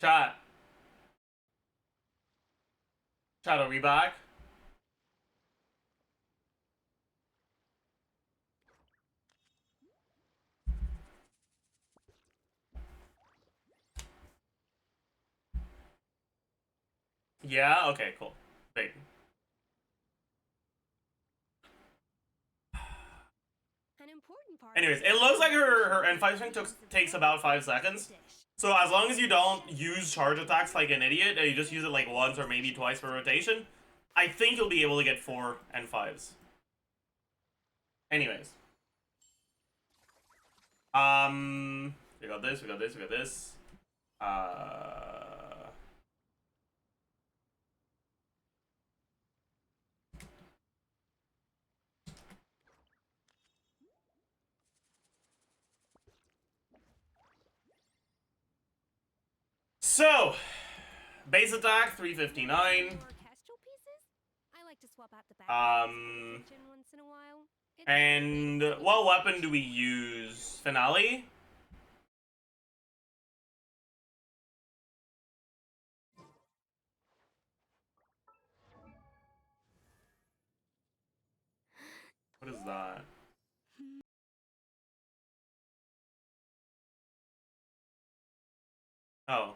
Chat. Chat, are we back? Yeah? Okay, cool. Big. Anyways, it looks like her N5 swing takes about 5 seconds. So as long as you don't use charge attacks like an idiot, and you just use it like once or maybe twice per rotation, I think you'll be able to get 4 N5s. Anyways. We got this, we got this, we got this. So, base attack, 359. And what weapon do we use? Finale? What is that? Oh.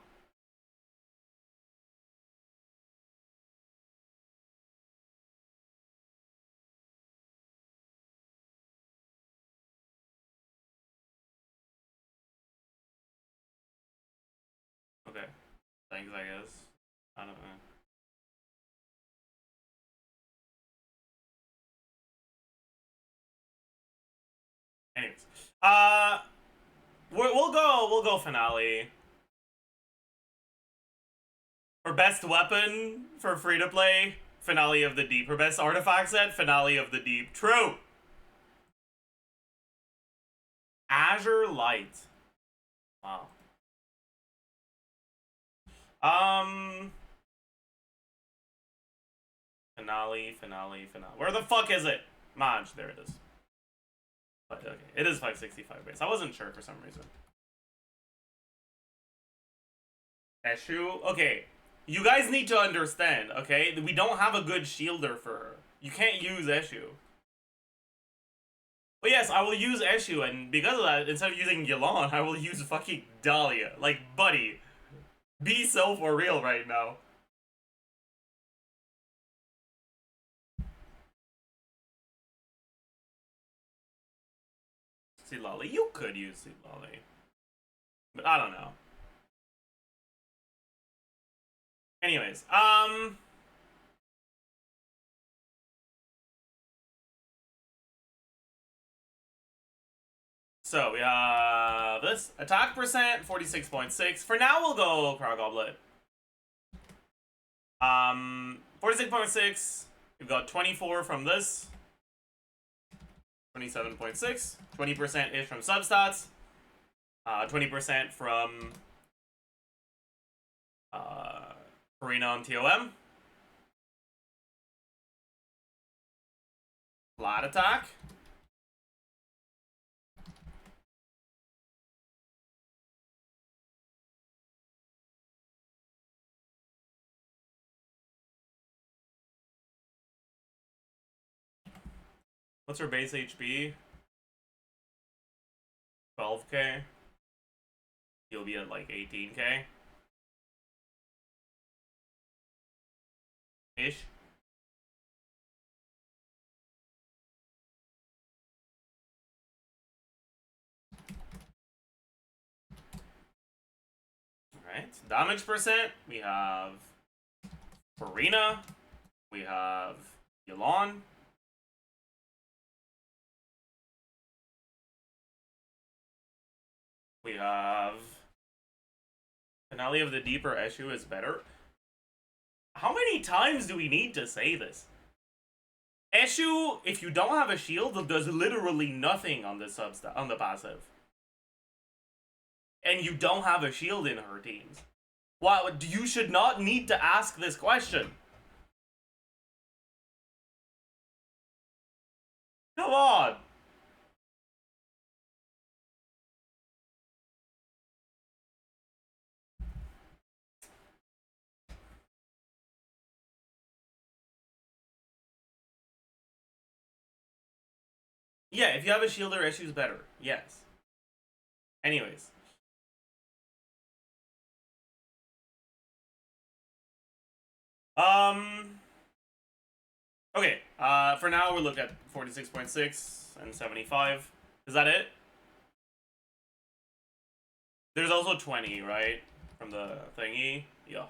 Okay. Thanks, I guess. I don't know. Anyways. We'll go finale. For best weapon for free to play, Finale of the Deep. For best artifact set, Finale of the Deep. True. Azure Light. Wow. Finale. Where the fuck is it? Maj, there it is. But okay, it is 565 base. I wasn't sure for some reason. Eshu? Okay, you guys need to understand, okay? We don't have a good shielder for her. You can't use Eshu. But yes, I will use Eshu, and because of that, instead of using Yulon, I will use fucking Dahlia. Like, buddy, be so for real right now. Silali, you could use Silali. But I don't know. Anyways, so we have this attack percent 46.6. For now, we'll go Crow Goblet. 46.6. We've got 24 from this. 27.6. 20% ish from substats. 20% from Arena on TOM. Flat attack. What's her base HP? 12k. You'll be at like 18k. Ish. Alright. Damage percent. We have Farina. We have Yulon. We have Finale of the Deeper Eshu is better. How many times do we need to say this? Eshu, if you don't have a shield, does literally nothing on the on the passive. And you don't have a shield in her teams. Wow, you should not need to ask this question. Come on. Yeah, if you have a shield or Eshu's better. Yes. Anyways. Okay, for now we'll look at 46.6 and 75. Is that it? There's also 20, right? From the thingy? Yeah.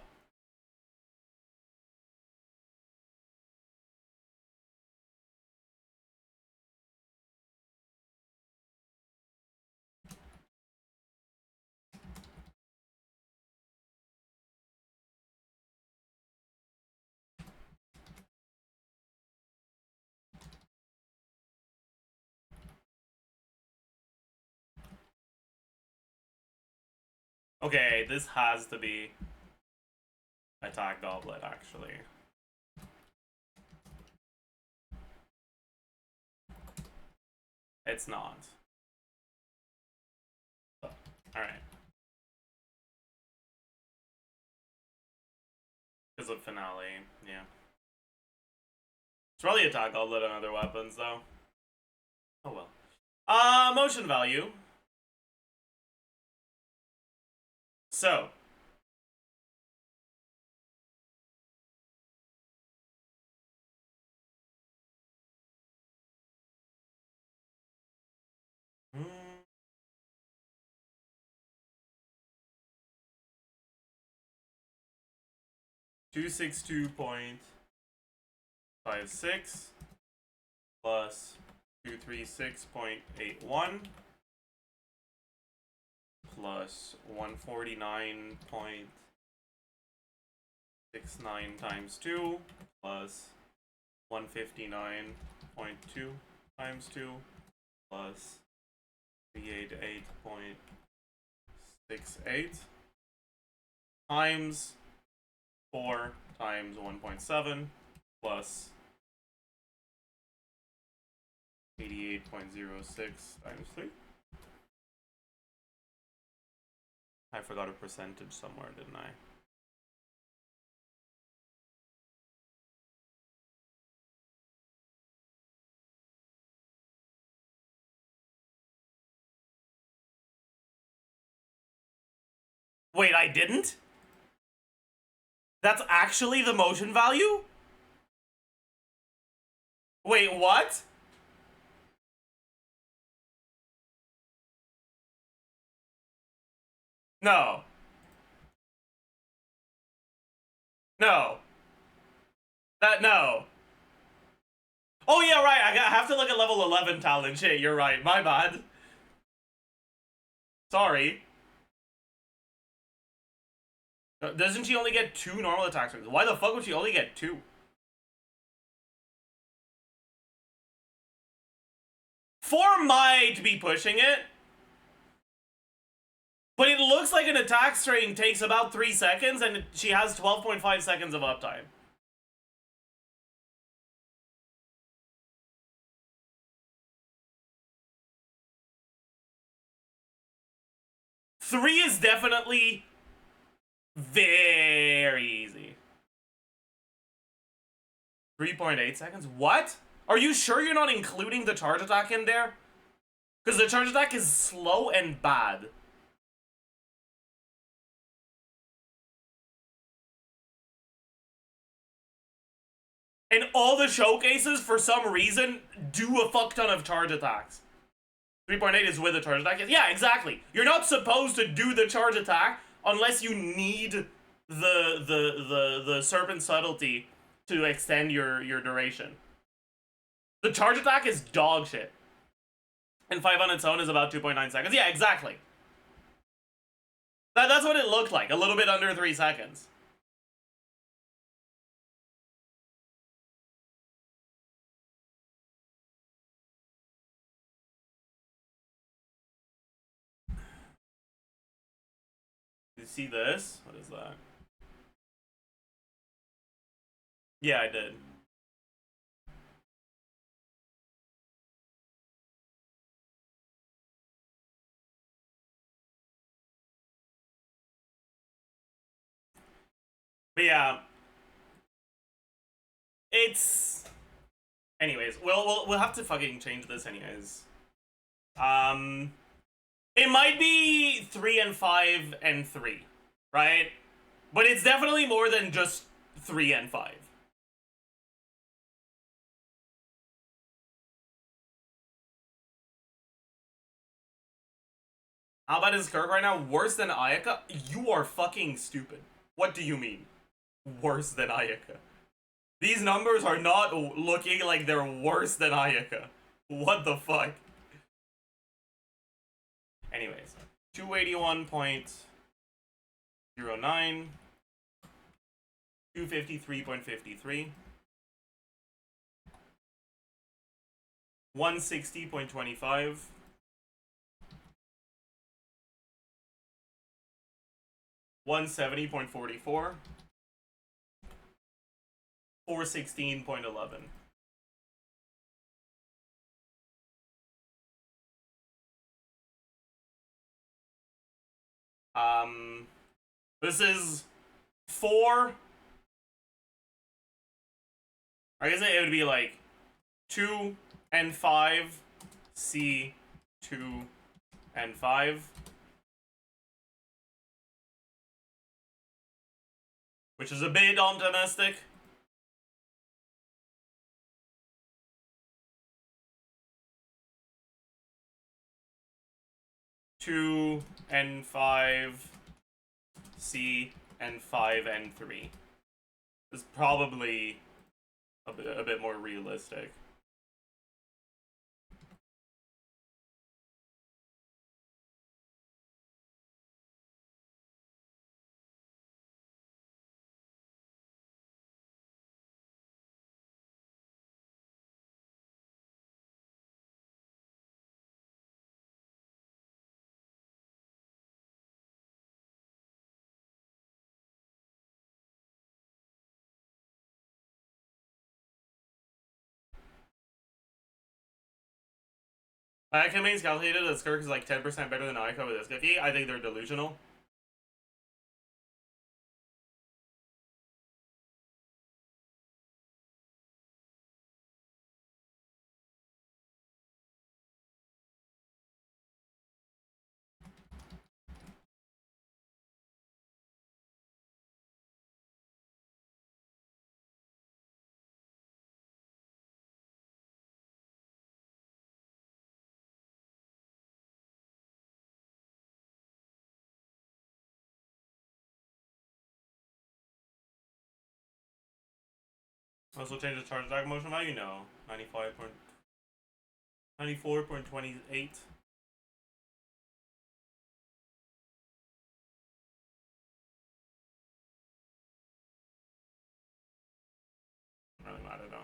Okay, this has to be attack goblet, actually. It's not. Oh, alright. Because of finale, yeah. It's probably attack goblet on other weapons, though. Oh well. Motion value. So. Hmm. 262.56 plus 236.81 plus 149.69 times 2 plus 159.2 times 2 plus 388.68 times 4 times 1.7 plus 88.06 times 3. I forgot a percentage somewhere, didn't I? Wait, I didn't? That's actually the motion value? Wait, what? No. No. No. Oh yeah, right, I have to look at level 11 talent. Shit, you're right, my bad. Sorry. Doesn't she only get 2 normal attack swings? Why the fuck would she only get 2? 4 might be pushing it. But it looks like an attack string takes about 3 seconds, and she has 12.5 seconds of uptime. Three is definitely very easy. 3.8 seconds? What? Are you sure you're not including the charge attack in there? Because the charge attack is slow and bad. And all the showcases, for some reason, do a fuck ton of charge attacks. 3.8 is with a charge attack. Yeah, exactly. You're not supposed to do the charge attack unless you need the serpent subtlety to extend your duration. The charge attack is dog shit. And 5 on its own is about 2.9 seconds. Yeah, exactly. That's what it looked like. A little bit under 3 seconds. You see this? What is that? Yeah, I did. But yeah. It's Anyways, we'll have to fucking change this anyways. It might be 3 and 5 and 3, right? But it's definitely more than just 3 and 5. How bad is Skirk right now? Worse than Ayaka? You are fucking stupid. What do you mean? Worse than Ayaka. These numbers are not looking like they're worse than Ayaka. What the fuck? Anyways, 281.09, 253.53, 160.25, 170.44, 416.11. This is 4. I guess it would be like 2 and 5, C, 2 and 5. Which is a bit optimistic. Two and 5, C, and 5 and 3 is probably a bit more realistic. Campaign's calculated that Skirk is like 10% better than Aika with this cookie. I think they're delusional. Also change the charge attack motion value? No. 94.28. Really matter though.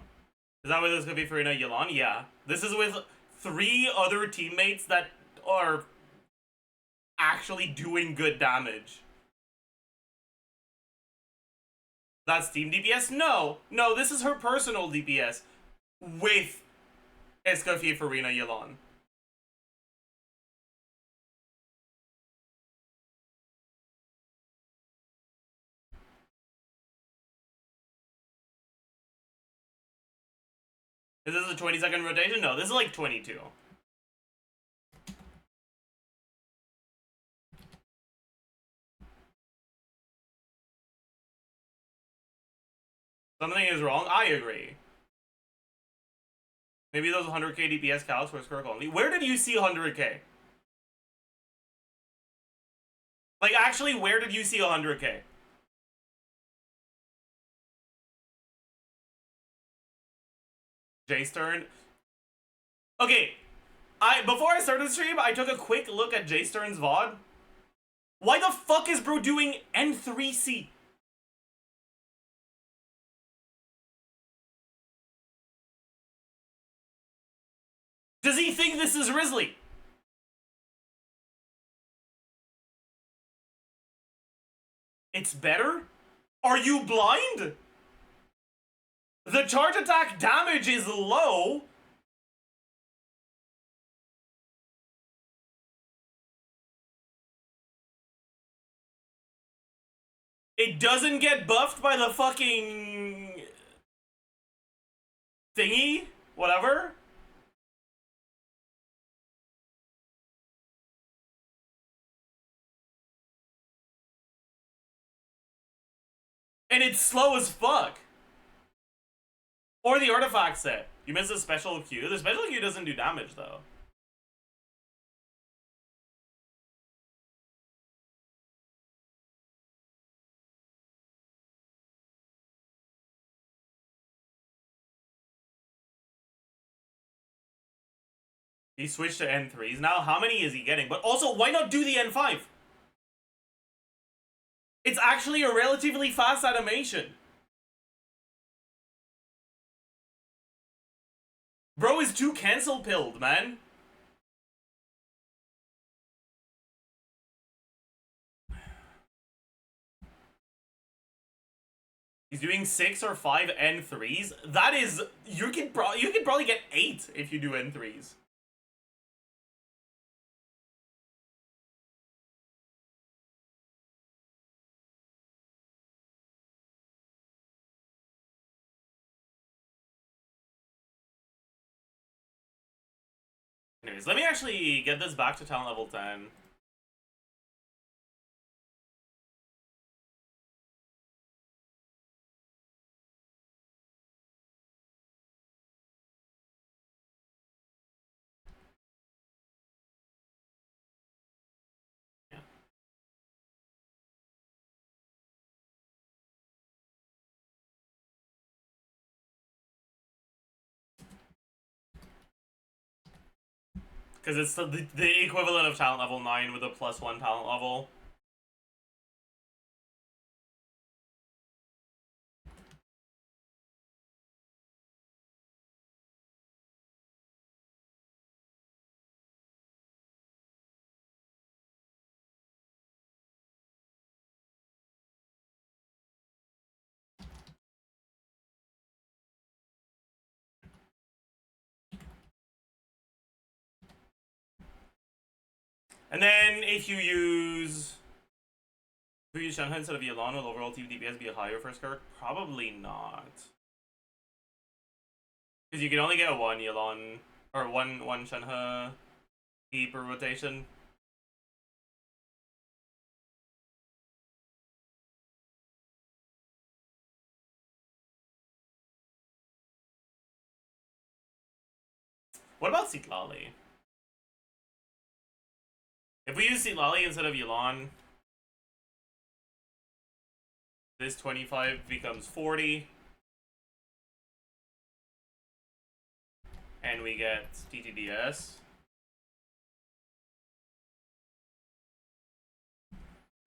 Is that what this could be for Rina Yelan? Yeah. This is with 3 other teammates that are actually doing good damage. That's team DPS? No. No, this is her personal DPS with Escafie for Rina Yelan. Is this a 20-second rotation? No, this is like 22. Something is wrong? I agree. Maybe those 100k DPS counts for Skirk only. Where did you see 100k? Like, actually, where did you see 100k? J-Stern? Okay, before I started the stream, I took a quick look at J-Stern's VOD. Why the fuck is bro doing N3C? Does he think this is Risley? It's better? Are you blind? The charge attack damage is low. It doesn't get buffed by the fucking thingy? whatever. And it's slow as fuck. Or the artifact set. You missed a special Q. The special Q doesn't do damage, though. He switched to N3s now. How many is he getting? But also, why not do the N5? It's actually a relatively fast animation. Bro is too cancel pilled, man. He's doing 6 or 5 N3s. That is, you can probably get 8 if you do N3s. Anyways, let me actually get this back to talent level 10. Yeah. Because it's the equivalent of talent level 9 with a +1 talent level. And then if you use Shanghai instead of Yelan, will overall team DPS be higher for Skirk? Probably not. Because you can only get one Yelan, or one Shenhe per rotation. What about Sitlali? If we use Sitlali instead of Yelan, this 25 becomes 40. And we get TTDS.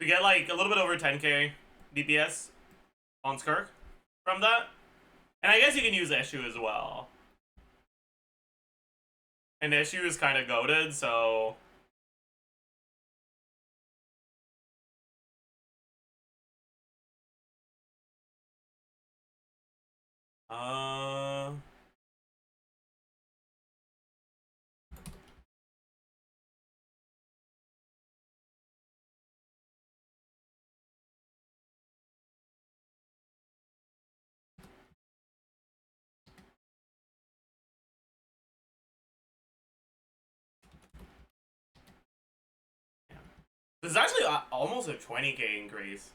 We get like a little bit over 10k DPS on Skirk from that. And I guess you can use Eshu as well. And Eshu is kind of goated, so... This is actually almost a 20k increase.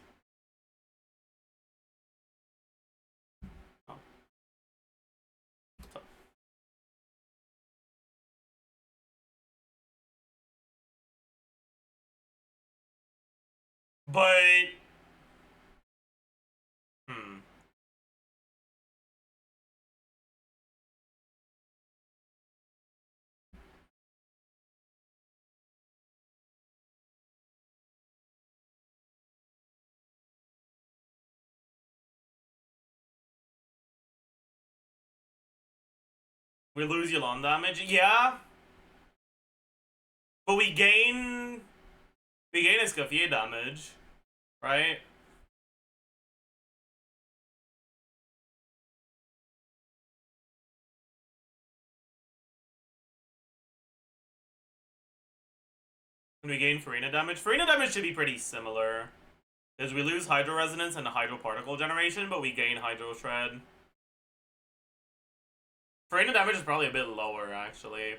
Oh. But... We lose Yelan damage? Yeah. But we gain Escoffier damage, right? And we gain Farina damage. Farina damage should be pretty similar. Because we lose Hydro Resonance and Hydro Particle Generation, but we gain Hydro Shred. Rate of damage is probably a bit lower, actually.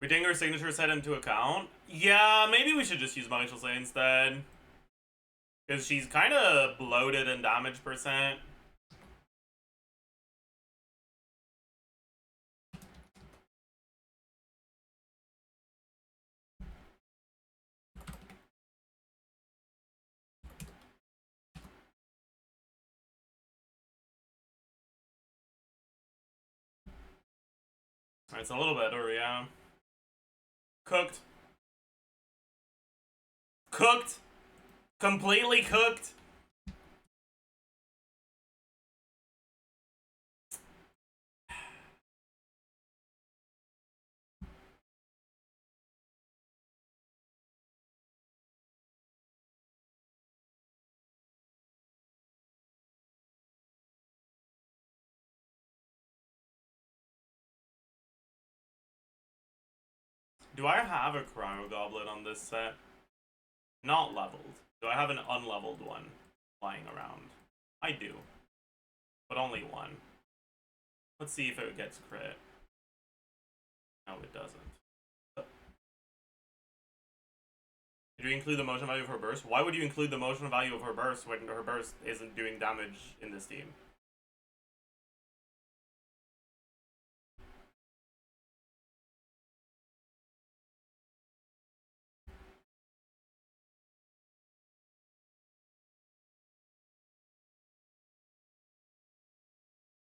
We take her signature set into account? Yeah, maybe we should just use Marshall Say instead. Because she's kind of bloated in damage percent. It's a little better, yeah. Cooked. Cooked. Completely cooked. Do I have a Cryo Goblet on this set? Not leveled. Do I have an unleveled one lying around? I do. But only one. Let's see if it gets crit. No, it doesn't. Did you include the motion value of her burst? Why would you include the motion value of her burst when her burst isn't doing damage in this team?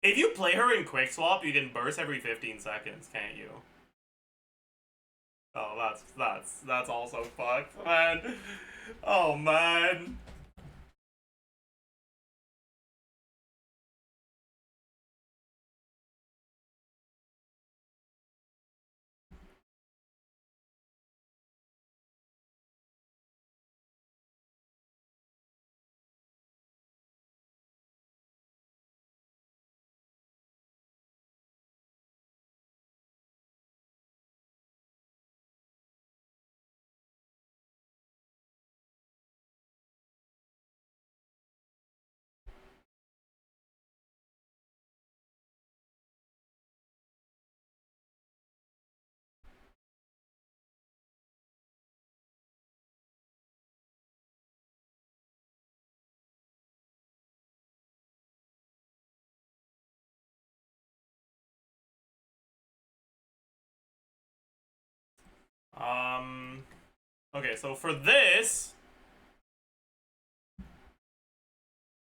If you play her in Quick Swap, you can burst every 15 seconds, can't you? Oh, that's also fucked, man. Oh, man. Okay, so for this,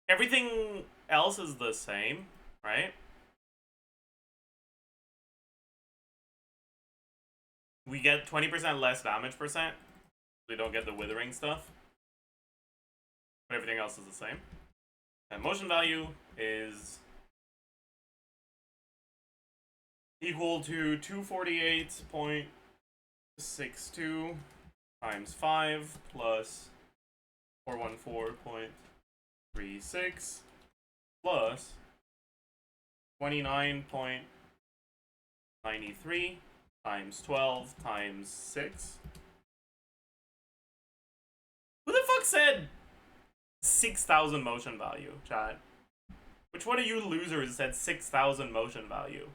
everything else is the same, right? We get 20% less damage percent. We don't get the withering stuff. But everything else is the same. And motion value is equal to 248.62 times 5 plus 414.36 plus 29.93 times 12 times 6. Who the fuck said 6,000 motion value, chat? Which one of you losers said 6,000 motion value?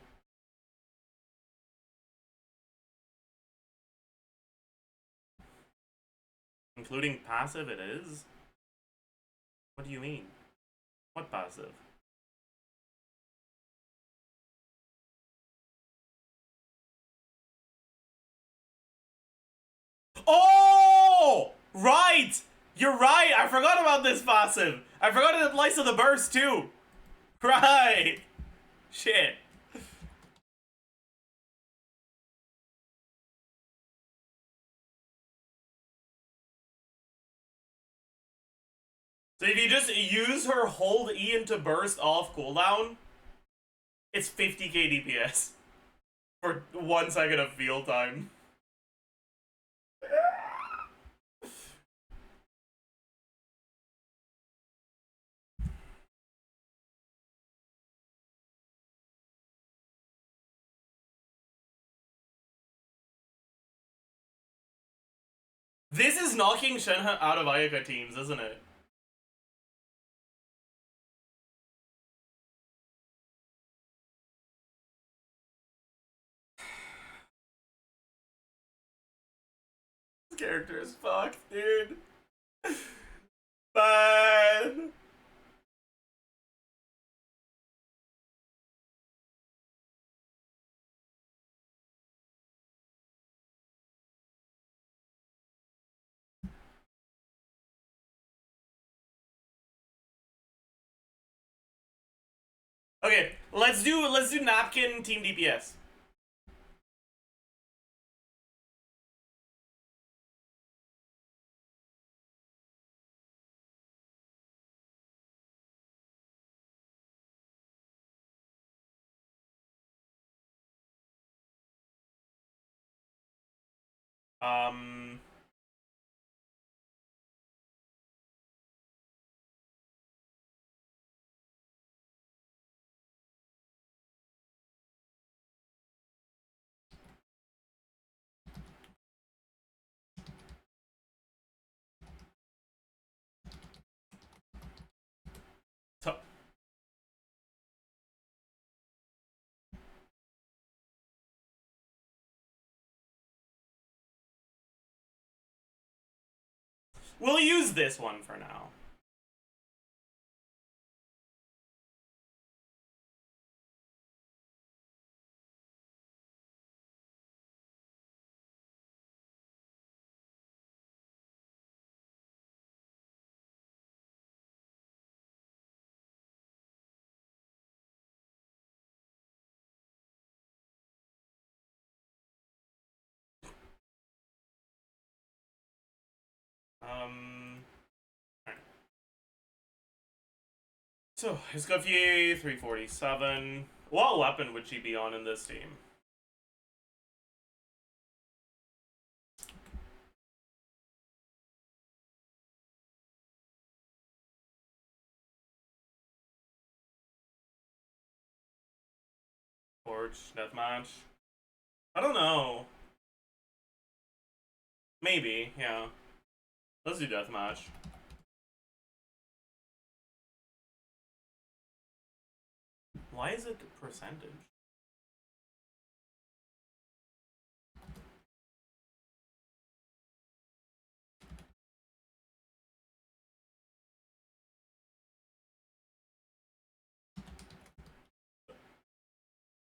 Including passive it is? What do you mean? What passive? Oh! Right! You're right! I forgot about this passive! I forgot it applies to the burst too! Right! Shit. So if you just use her hold E into burst off cooldown, it's 50k DPS for 1 second of field time. This is knocking Shenhe out of Ayaka teams, isn't it? This character is fucked, dude. Man. Okay, let's do napkin team DPS. Um We'll use this one for now. Alright. So, Escoffier, 347. What weapon would she be on in this team? Forge, deathmatch. I don't know. Maybe, yeah. Let's do deathmatch. Why is it percentage?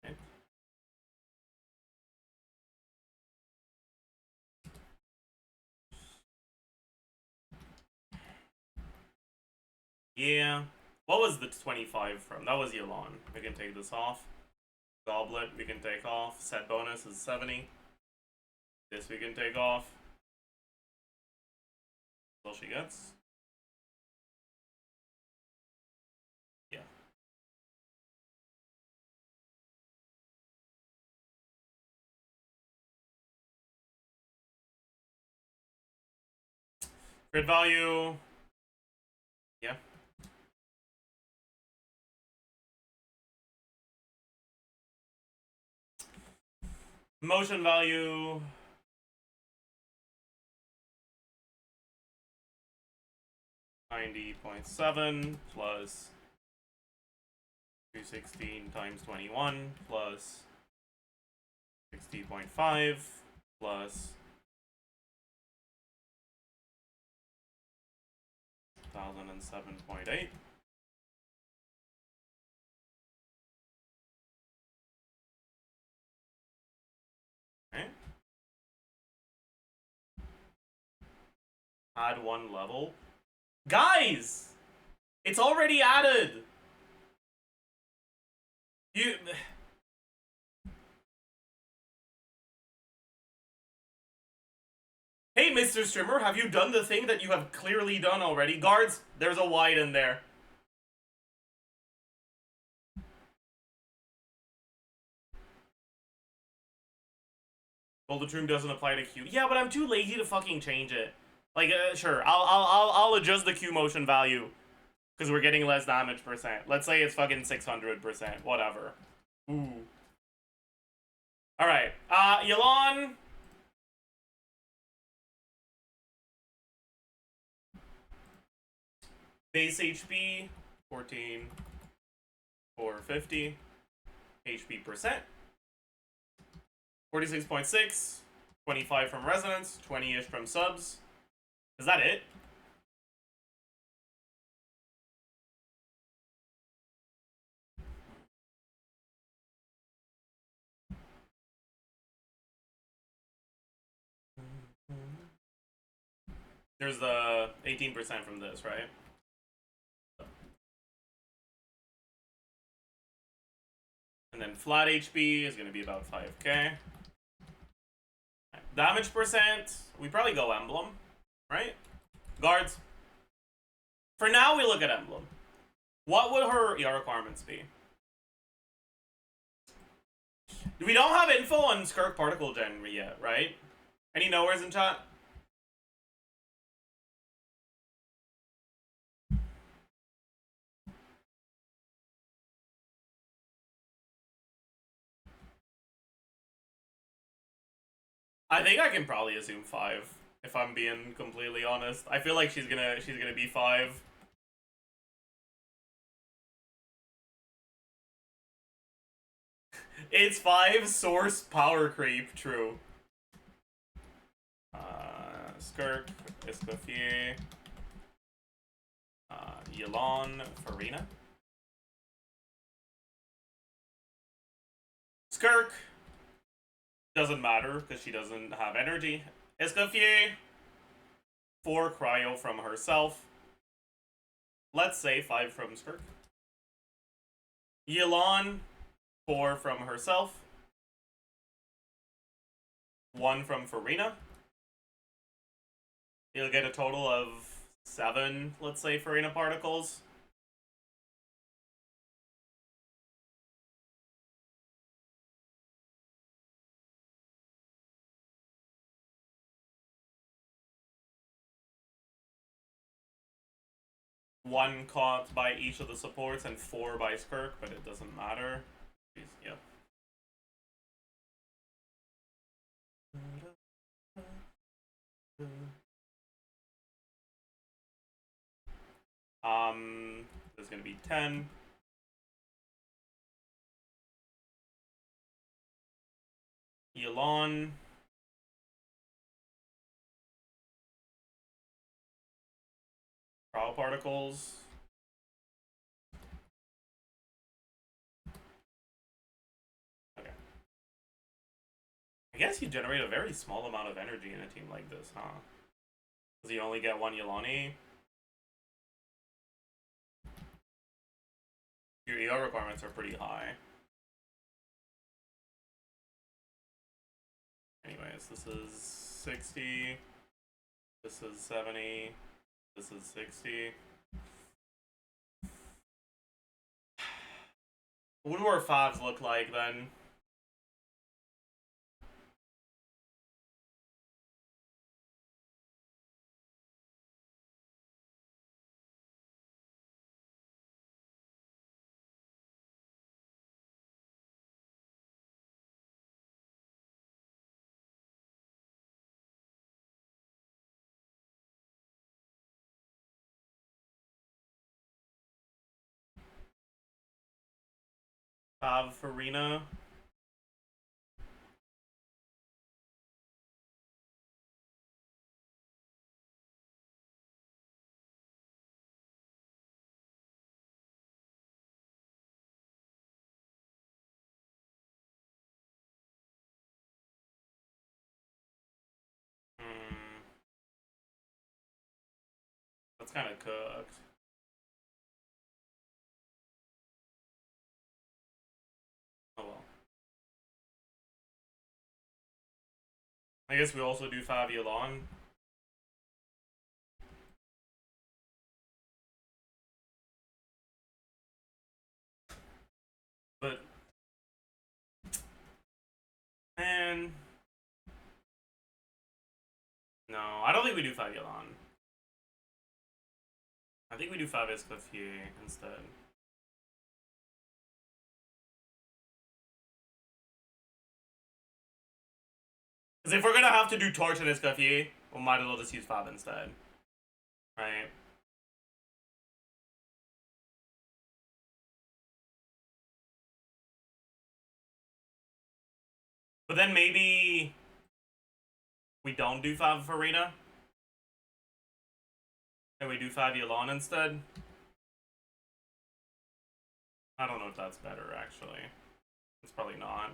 Okay. Yeah. What was the 25 from? That was Yolon. We can take this off. Goblet we can take off. Set bonus is 70. This we can take off. All she gets. Yeah. Crit value. Yeah. Motion value. $90.7 plus 216 times 21 plus 60.5 plus 1007.8. Okay. Add one level. Guys! It's already added! You... Hey, Mr. Streamer, have you done the thing that you have clearly done already? Guards, there's a wide in there. Golden Troom doesn't apply to Q. Yeah, but I'm too lazy to fucking change it. Like, sure, I'll adjust the Q motion value because we're getting less damage percent. Let's say it's fucking 600%. Whatever. Ooh. All right. Yolon. Base HP, 14, 450. HP percent. 46.6. 25 from resonance. 20-ish from subs. Is that it? There's the 18% from this, right? And then flat HP is going to be about 5k. Damage percent, we probably go emblem, right? Guards. For now, we look at emblem. What would her ER requirements be? We don't have info on Skirk particle gen yet, right? Any knowers in chat? I think I can probably assume 5, if I'm being completely honest. I feel like she's gonna be 5. It's 5 source power creep, true. Skirk, Escoffier, Yalon, Farina. Skirk doesn't matter because she doesn't have energy. Escoffier, 4 cryo from herself. Let's say 5 from Skirk. Yalon, 4 from herself. 1 from Farina. You'll get a total of 7, let's say, Farina particles. One caught by each of the supports and 4 by Skirk, but it doesn't matter. Yep. There's gonna be 10. Elon. Trial particles. Okay. I guess you generate a very small amount of energy in a team like this, huh? Because you only get 1 Yolani. Your EO requirements are pretty high. Anyways, this is 60. This is 70. This is 60. What do our 5s look like then? Farina. That's kind of cooked. Oh well. I guess we also do Fabiolon. But man, no, I don't think we do Fabiolon. I think we do 5 Escoffier instead. Because if we're gonna have to do Torch and Escoffier, we might as well just use 5 instead. Right? But then maybe we don't do 5 Farina. And we do 5 Yelan instead. I don't know if that's better, actually. It's probably not.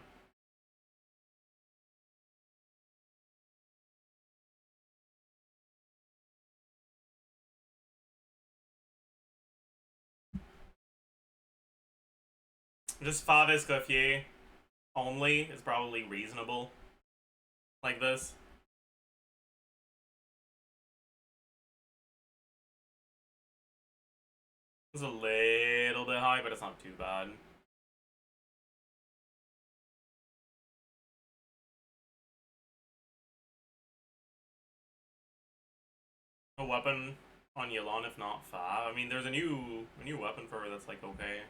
Just 5 Escoffier only is probably reasonable. Like this. It's a little bit high, but it's not too bad. A weapon on Yelan, if not 5. I mean, there's a new weapon for her that's like okay.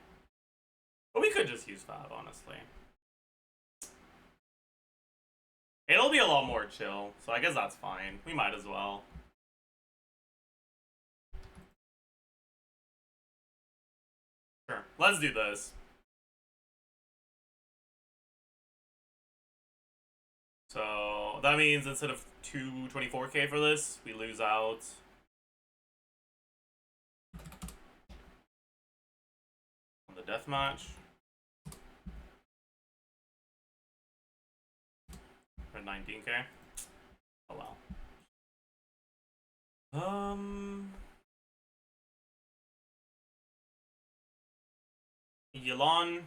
But we could just use 5, honestly. It'll be a lot more chill, so I guess that's fine. We might as well. Sure, let's do this. So that means instead of 224k for this, we lose out on the deathmatch. For 19k. Oh well. Yelan.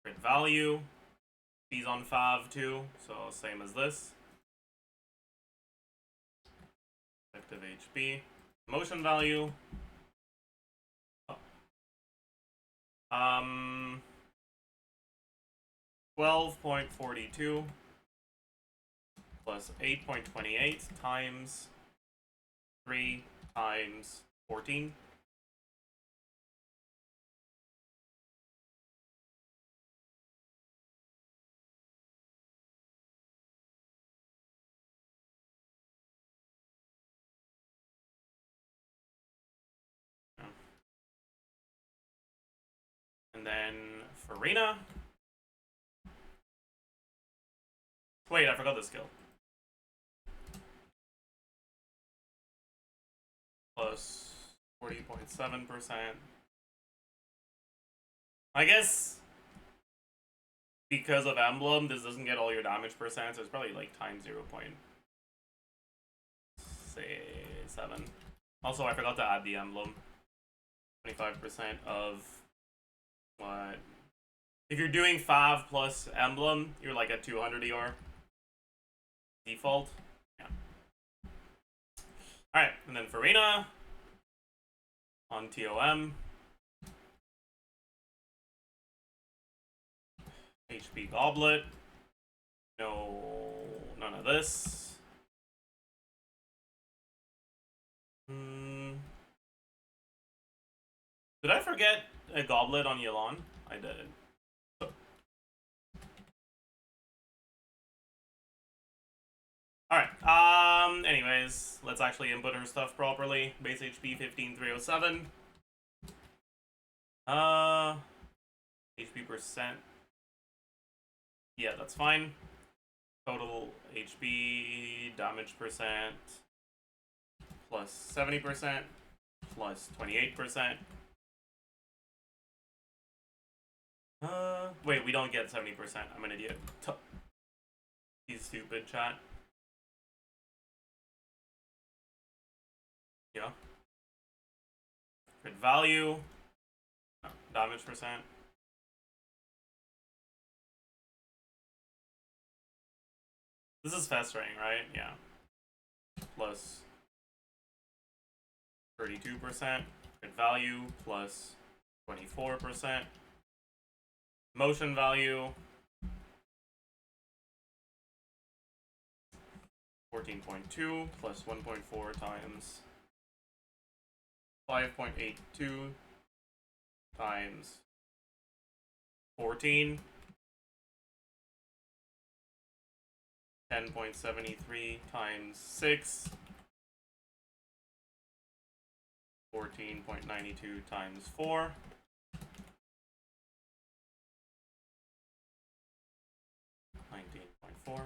Crit value. He's on 5 too, so same as this. Effective HP. Motion value. 12.42 plus 8.28 times 3 times 14. And then Farina. Wait, I forgot the skill. Plus 40.7%. I guess because of emblem, this doesn't get all your damage percent, so it's probably like times 0.7. Also, I forgot to add the emblem. 25% of what? If you're doing 5 plus emblem, you're like at 200 ER. Default. Yeah. Alright, and then Farina on TOM. HP Goblet. No, none of this. Did I forget a Goblet on Yelan? I did. Alright, anyways, let's actually input her stuff properly. Base HP 15,307. HP percent. Yeah, that's fine. Total HP damage percent plus 70% plus 28%. Wait, we don't get 70%. I'm an idiot. He's stupid, chat. Yeah. Crit value. No, damage percent. This is festering, right? Yeah. Plus 32%. Crit value plus 24%. Motion value 14.2 plus 1.4 times 5.82 times 14. 10.73 times 6 14.92 times 4. .4.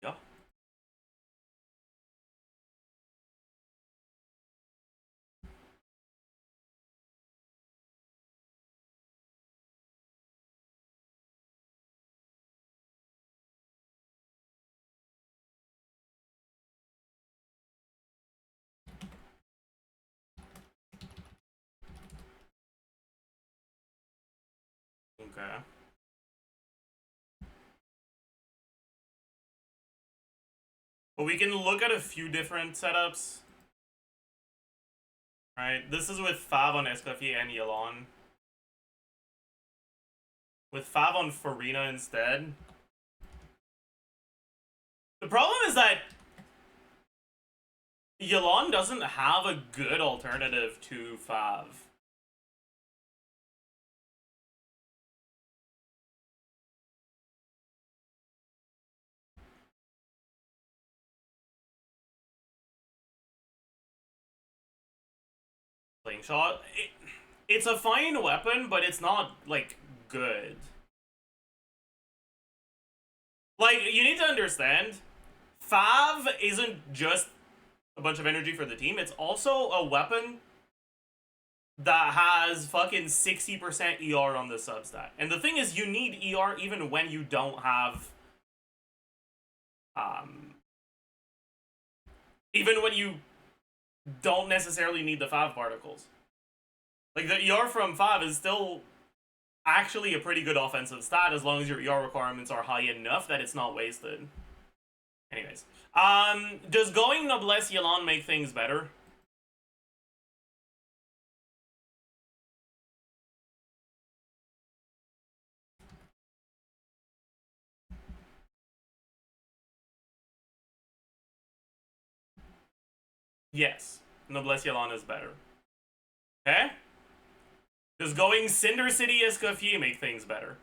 Yeah. Okay. But we can look at a few different setups. Right, this is with Fav on Escoffier and Yelan. With Fav on Farina instead. The problem is that Yelan doesn't have a good alternative to Fav. Slingshot, it's a fine weapon, but it's not, like, good. Like, you need to understand, Fav isn't just a bunch of energy for the team, it's also a weapon that has fucking 60% ER on the substat. And the thing is, you need ER even when you don't have... even when you don't necessarily need the Fav particles. Like, the ER from Fav is still actually a pretty good offensive stat as long as your ER requirements are high enough that it's not wasted. Anyways. Does going Noblesse Yelan make things better? Yes. Noblesse Yelan is better. Okay? Does going Cinder City Escoffier make things better?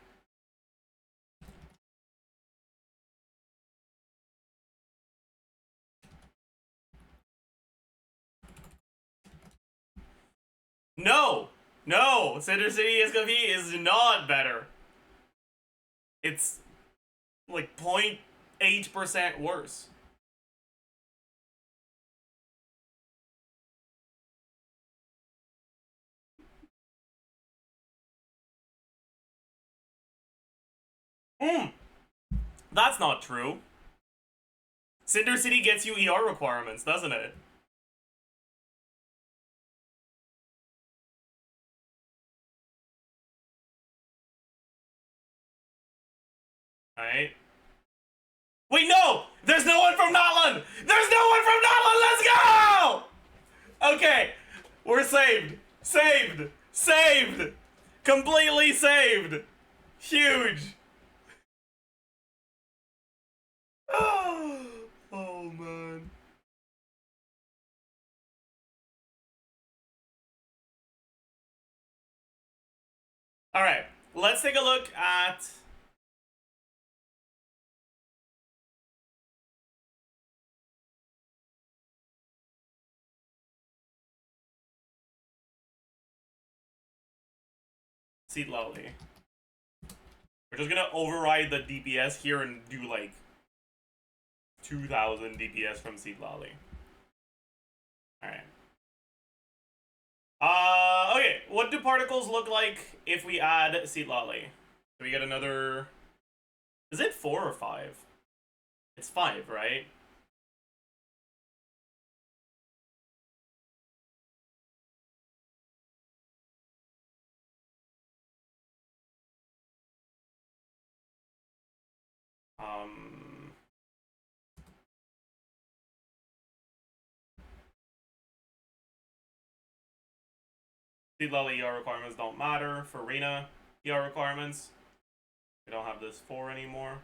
No! No! Cinder City Escoffier is not better. It's like 0.8% worse. That's not true. Cinder City gets you ER requirements, doesn't it? Alright. Wait, no! There's no one from Notland! There's no one from Notland! Let's go! Okay. We're saved. Saved. Saved. Completely saved. Huge. Oh, man. Alright. Let's take a look at... Seat Lowly. We're just gonna override the DPS here and do like 2,000 DPS from Seat Lolly. Alright. Okay. What do particles look like if we add Seat Lolly? Do we get another... Is it 4 or 5? It's 5, right? Seed Lolly ER requirements don't matter. For Rena, ER requirements. We don't have this 4 anymore.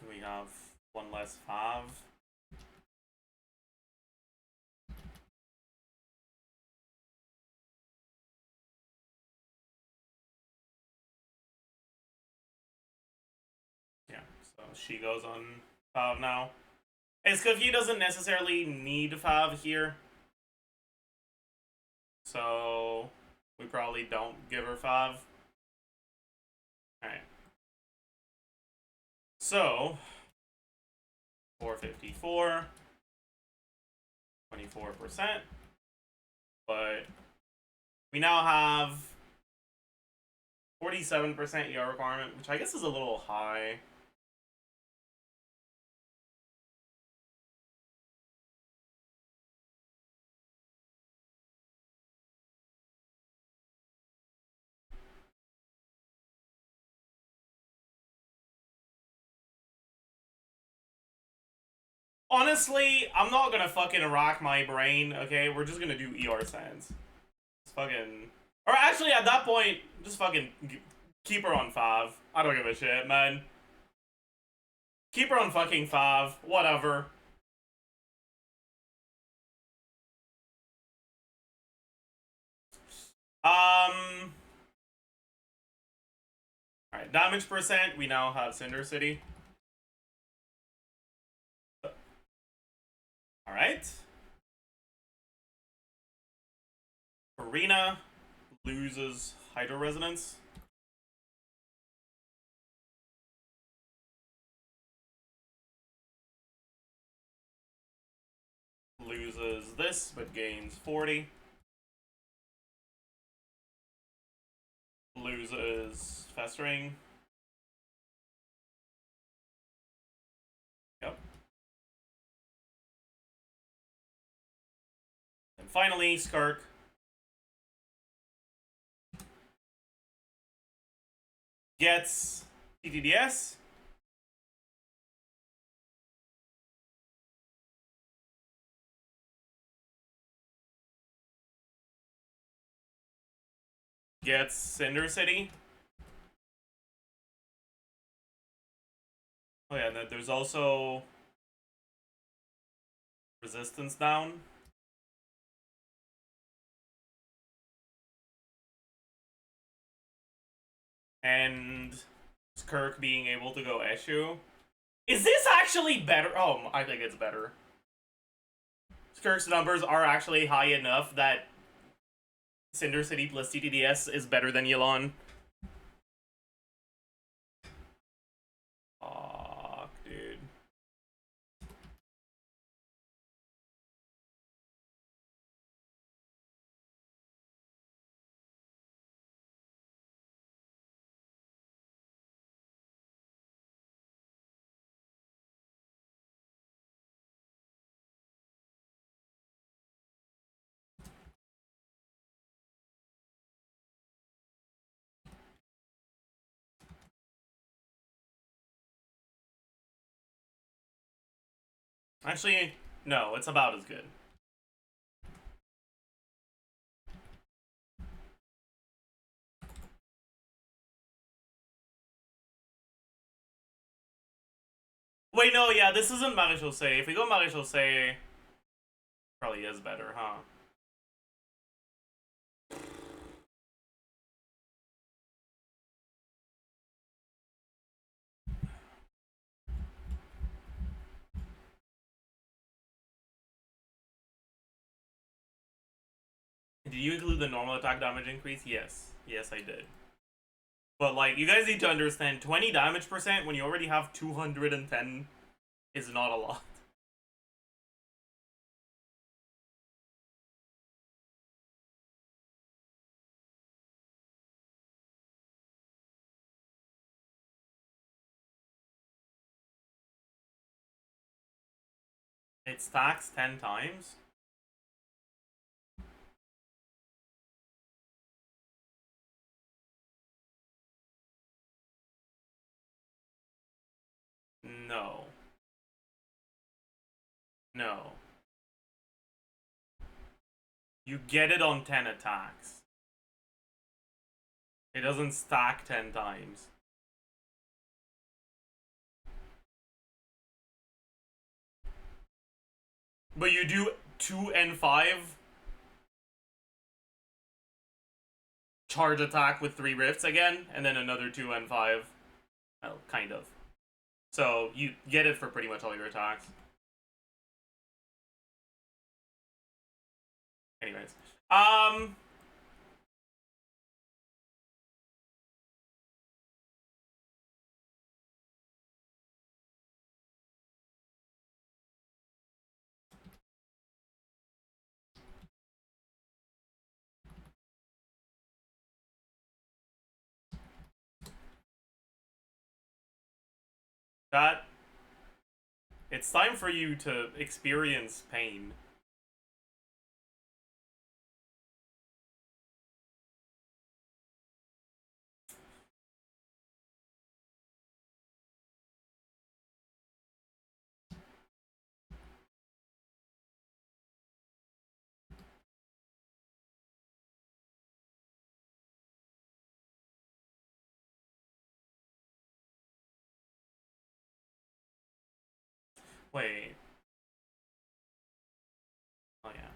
We have 1 less 5. So she goes on Fav now. It's because he doesn't necessarily need Fav here. So we probably don't give her Fav. Alright. So 454, 24%. But we now have 47% ER requirement, which I guess is a little high. Honestly, I'm not gonna fucking rack my brain, okay? We're just gonna do ER sands. It's fucking... Or actually, at that point, just fucking keep her on Fav. I don't give a shit, man. Keep her on fucking Fav. Whatever. Alright, damage percent, we now have Cinder City. Alright. Arena loses Hydro Resonance. Loses this, but gains 40. Loses Festering. Yep. And finally, Skirk. Gets TTDS. Gets Cinder City. Oh yeah, there's also resistance down. And Skirk being able to go Eshu. Is this actually better? Oh, I think it's better. Skirk's numbers are actually high enough that Cinder City plus TTDS is better than Yelan. Fuck, dude. Actually, no, it's about as good. Wait, no, yeah, this isn't Marie-José. If we go Marie-José, probably is better, huh? Did you include the normal attack damage increase? Yes. Yes, I did. But, like, you guys need to understand, 20 damage percent when you already have 210 is not a lot. It stacks 10 times? No. No. You get it on 10 attacks. It doesn't stack 10 times. But you do 2 and 5 charge attack with 3 rifts again, and then another 2 and 5. Well, kind of. So you get it for pretty much all your attacks. Anyways. That it's time for you to experience pain. Wait. Oh yeah.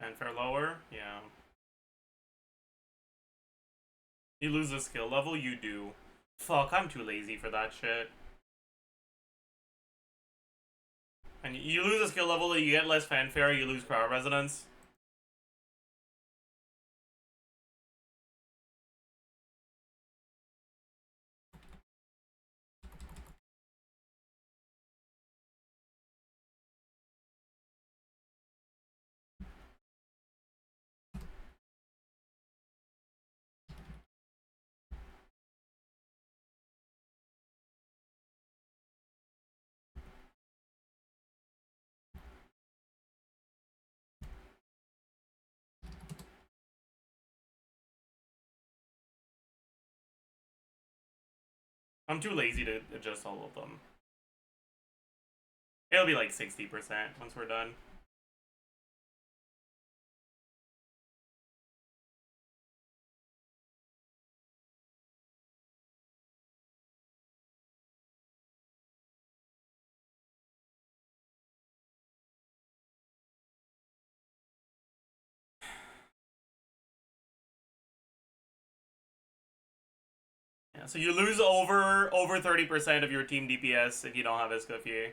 And for lower, yeah. You lose a skill level, you do. Fuck, I'm too lazy for that shit. And you lose a skill level, you get less fanfare, you lose crowd resonance. I'm too lazy to adjust all of them. It'll be like 60% once we're done. Yeah, so you lose over 30% of your team DPS if you don't have Escoffier.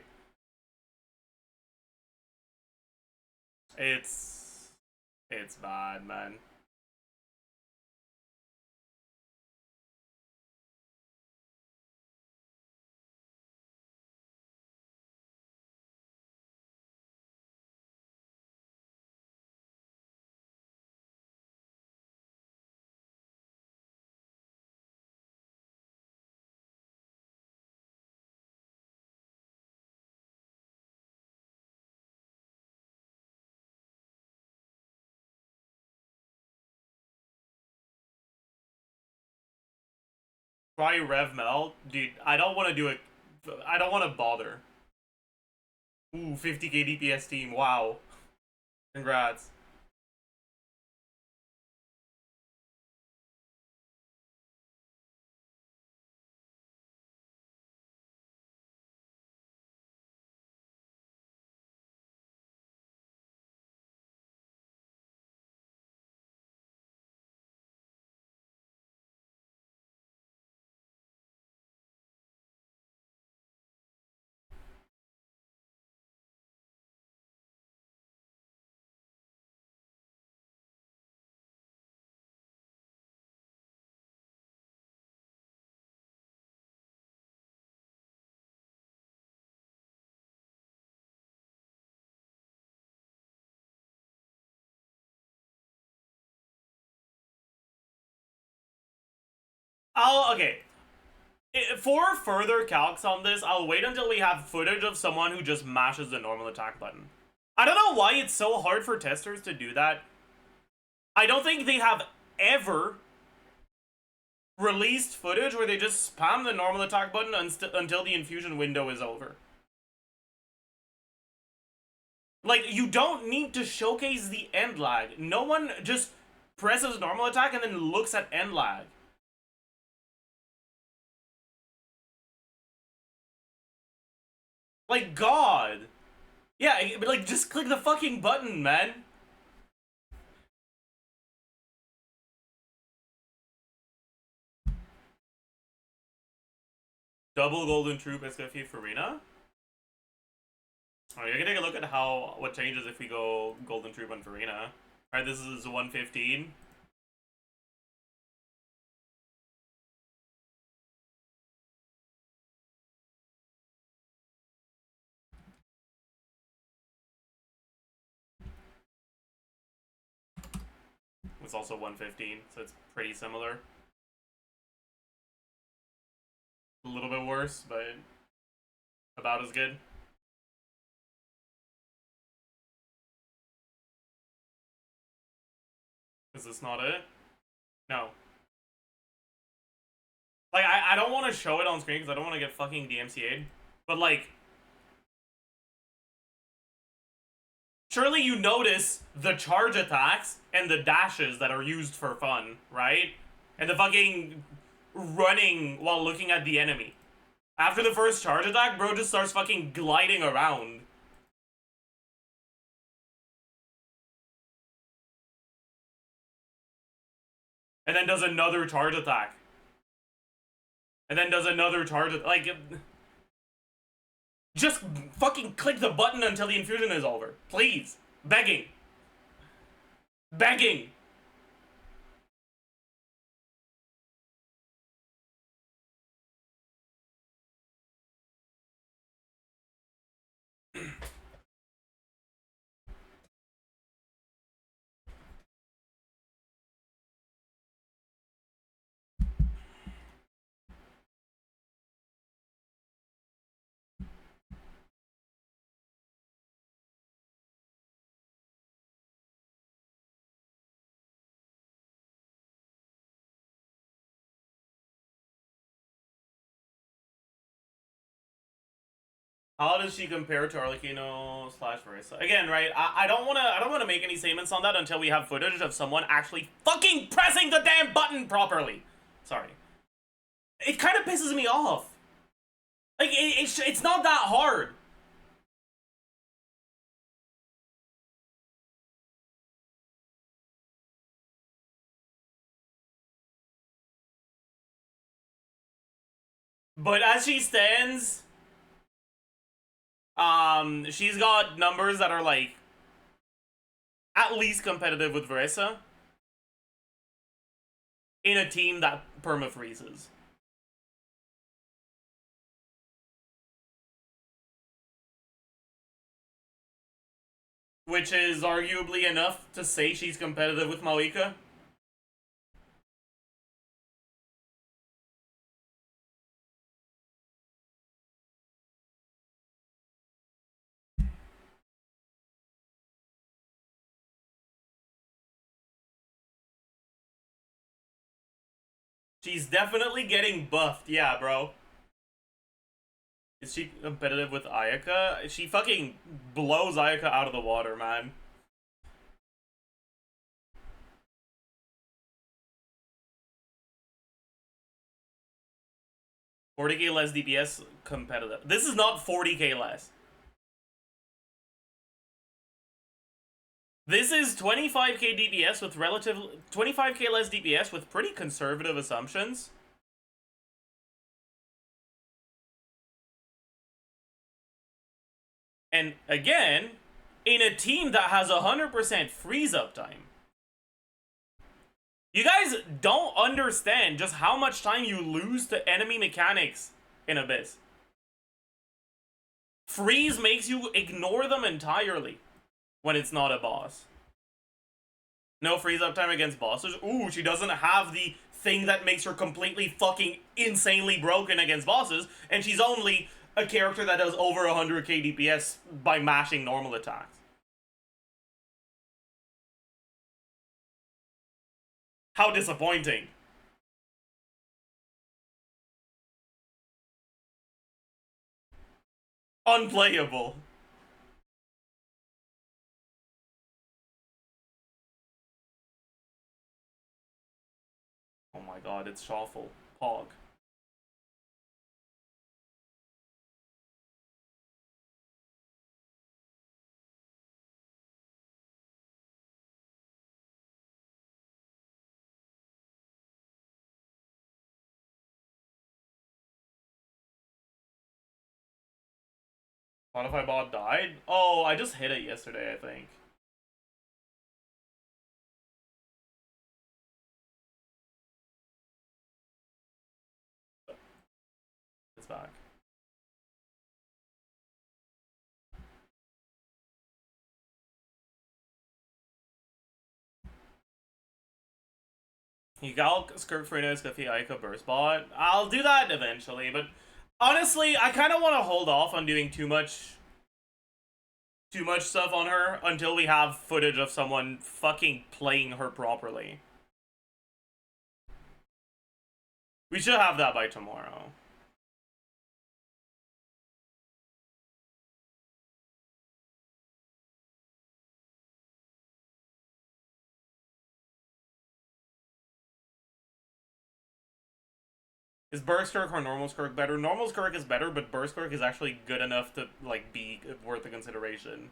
It's bad, man. Try Rev Mel, dude. I don't want to do it I don't want to bother. Ooh, 50k DPS team. Wow. Congrats. Okay. For further calcs on this, I'll wait until we have footage of someone who just mashes the normal attack button. I don't know why it's so hard for testers to do that. I don't think they have ever released footage where they just spam the normal attack button until the infusion window is over. Like, you don't need to showcase the end lag. No one just presses normal attack and then looks at end lag. Like, God. Yeah, but like, just click the fucking button, man. Double Golden Troop SKF for Arena? Oh, you're gonna take a look at what changes if we go Golden Troop on Farina. Alright, this is 115. It's also 115, so it's pretty similar. A little bit worse, but about as good. Is this not it? No. Like, I don't want to show it on screen because I don't want to get fucking DMCA'd. But, like, surely you notice the charge attacks and the dashes that are used for fun, right? And the fucking running while looking at the enemy. After the first charge attack, bro just starts fucking gliding around. And then does another charge attack. And then does another charge attack. Like, just fucking click the button until the infusion is over. Please. Begging. Begging. How does she compare to Arlecchino / Marissa? Again, right? I don't wanna make any statements on that until we have footage of someone actually fucking pressing the damn button properly. Sorry. It kind of pisses me off. Like, it's not that hard. But as she stands, she's got numbers that are like at least competitive with Marissa in a team that perma-freezes. Which is arguably enough to say she's competitive with Malika. She's definitely getting buffed, yeah, bro. Is she competitive with Ayaka? She fucking blows Ayaka out of the water, man. $40k less DPS competitive. This is not 40k less. This is 25k DPS with 25k less DPS with pretty conservative assumptions. And again, in a team that has 100% freeze uptime. You guys don't understand just how much time you lose to enemy mechanics in Abyss. Freeze makes you ignore them entirely when it's not a boss. No freeze uptime against bosses. Ooh, she doesn't have the thing that makes her completely fucking insanely broken against bosses, and she's only a character that does over 100k DPS by mashing normal attacks. How disappointing. Unplayable. Oh my god, it's Shuffle. Pog. What if I bot died? Oh, I just hit it yesterday, I think. It's back. You got Skirk for Skiffy Aika Burst bot. I'll do that eventually, but honestly, I kind of want to hold off on doing too much stuff on her until we have footage of someone fucking playing her properly. We should have that by tomorrow. Is Burst Skirk or Normal Skirk better? Normal Skirk is better, but Burst Skirk is actually good enough to, like, be worth the consideration.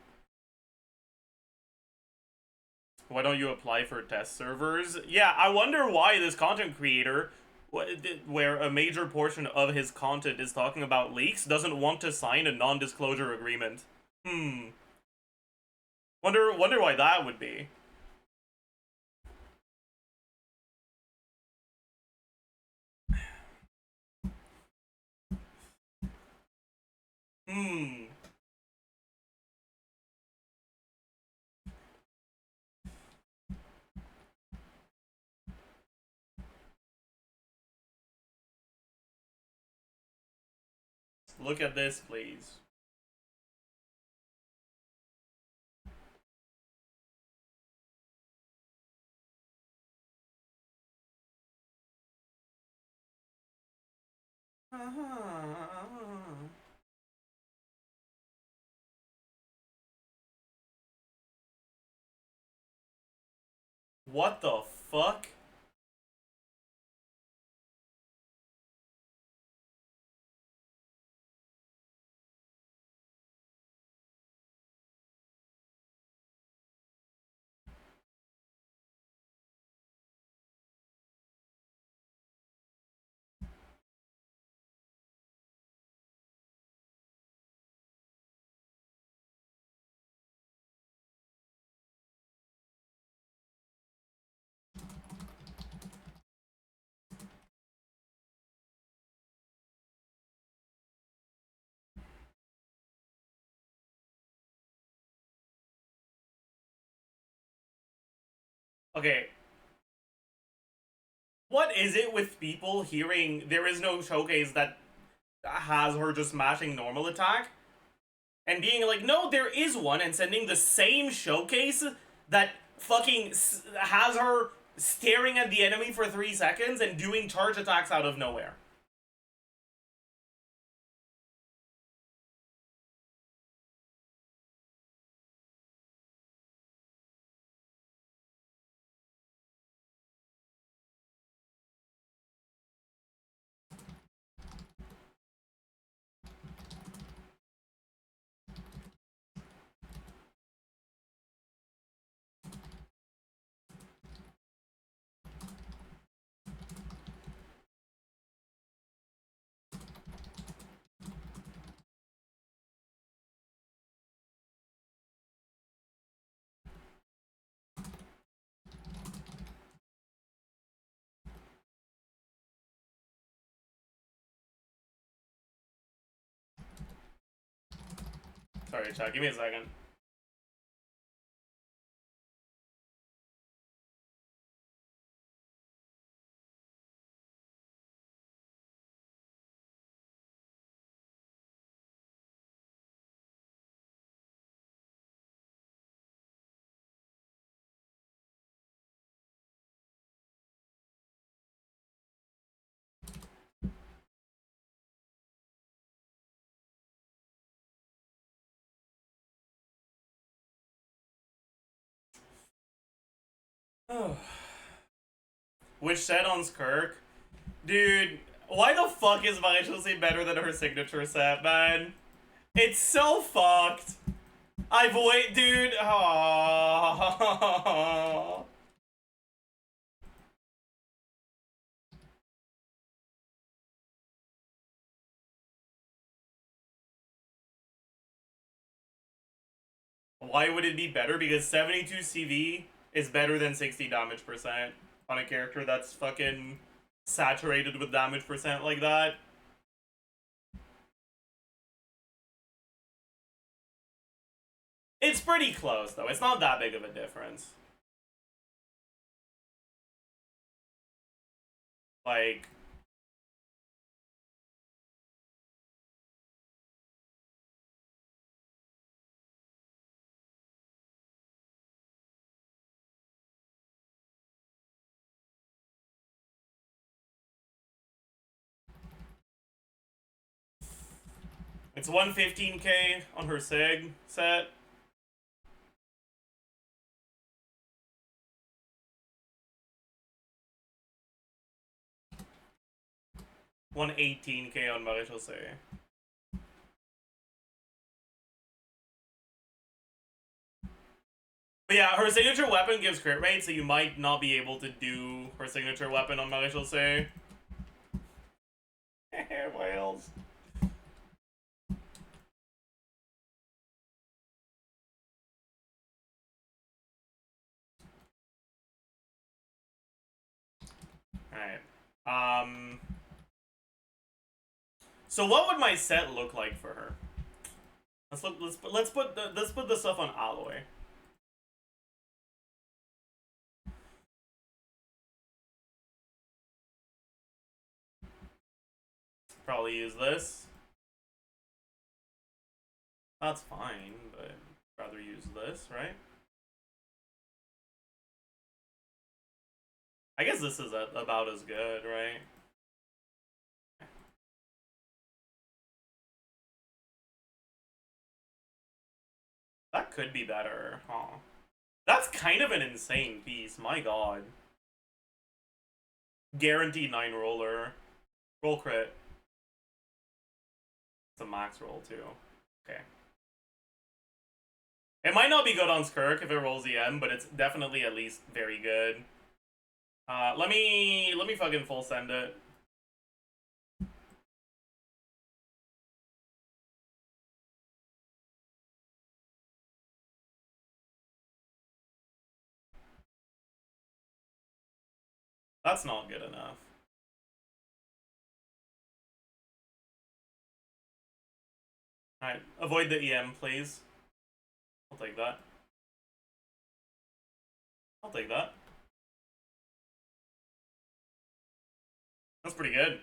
Why don't you apply for test servers? Yeah, I wonder why this content creator, where a major portion of his content is talking about leaks, doesn't want to sign a non-disclosure agreement. Wonder why that would be. Look at this, please. What the fuck? Okay. What is it with people hearing there is no showcase that has her just smashing normal attack? And being like, no, there is one, and sending the same showcase that fucking has her staring at the enemy for 3 seconds and doing charge attacks out of nowhere. Sorry, chat. Give me a second. Which set on Skirk? Dude, why the fuck is Zajef77 better than her signature set, man? It's so fucked. Dude. Aww. Why would it be better? Because 72 CV is better than 60 damage percent on a character that's fucking saturated with damage percent like that. It's pretty close, though. It's not that big of a difference. Like... It's 115k on her sig set. $118k on Zajef77. But yeah, her signature weapon gives crit rate, so you might not be able to do her signature weapon on Zajef77. Whales. Alright. So what would my set look like for her? Let's put the stuff on alloy. Probably use this. That's fine, but I'd rather use this, right? I guess this is about as good, right? That could be better, huh? That's kind of an insane piece, my god. Guaranteed 9 roller. Roll crit. It's a max roll, too. Okay. It might not be good on Skirk if it rolls EM, but it's definitely at least very good. Let me fucking full send it. That's not good enough. Alright, avoid the EM, please. I'll take that. I'll take that. That's pretty good.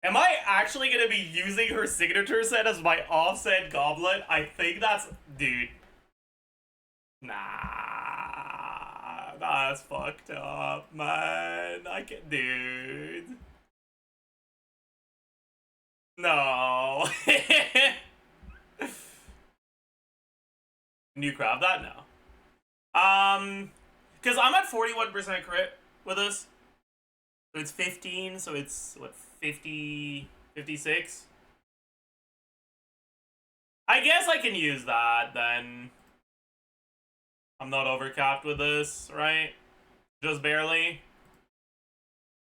Am I actually gonna be using her signature set as my offset goblet? I think that's... Dude. Nah. That's fucked up, man. I can't... Dude. No. Can you grab that? No. Because I'm at 41% crit with this. So it's 15, so it's, what, 50, 56. I guess I can use that then. I'm not overcapped with this, right? Just barely.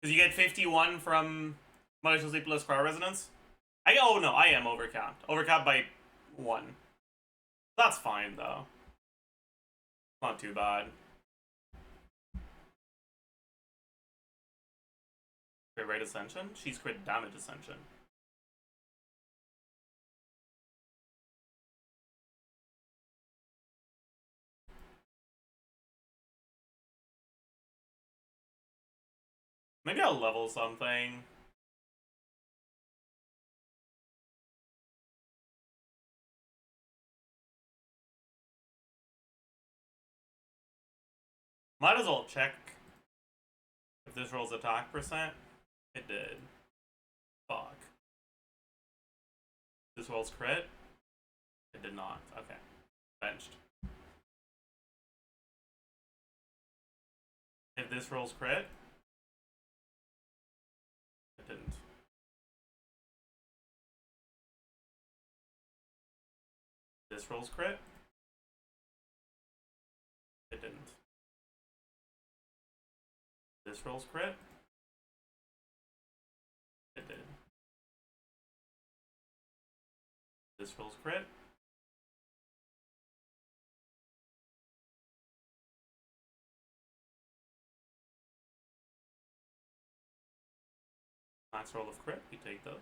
Because you get 51 from maliciously plus crowd resonance. Oh no, I am overcapped. Overcapped by 1. That's fine though. Not too bad. Crit rate ascension? She's crit damage ascension. Maybe I'll level something. Might as well check if this rolls attack percent. It did. Fuck. This rolls crit? It did not. Okay. Benched. If this rolls crit? It didn't. This rolls crit? It didn't. This rolls crit? It did. This rolls crit? Max roll of crit, we take those.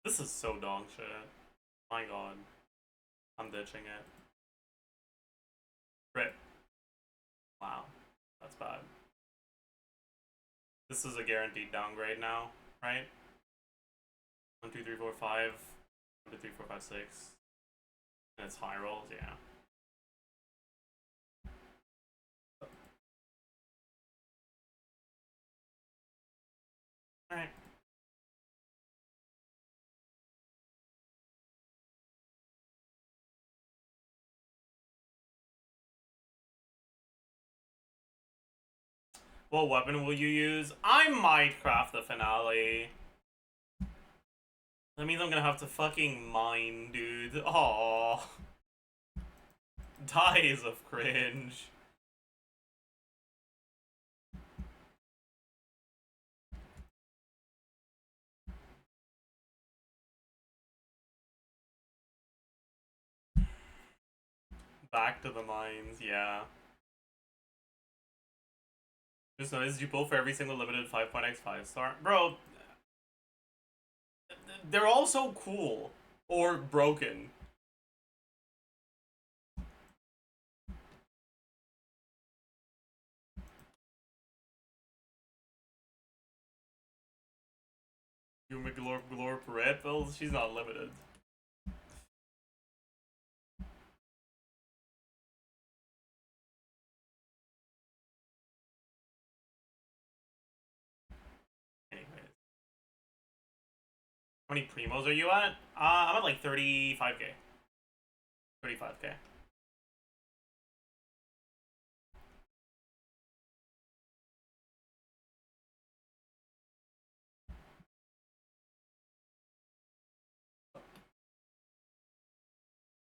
This is so dog shit. My god. I'm ditching it. Crit. Wow. That's bad. This is a guaranteed downgrade now, right? 1, 2, 3, 4, 5. 1, 2, 3, 4, 5, 6. And it's high rolls, yeah. Alright. What weapon will you use? I might craft the finale. That means I'm gonna have to fucking mine, dude. Aww. Dies of cringe. Back to the mines, yeah. Just noticed you pull for every single limited 5.x 5-star. Bro, they're all so cool. Or broken. You McGlorp red pills? She's not limited. Anyways. How many primos are you at? I'm at like 35k. 35k.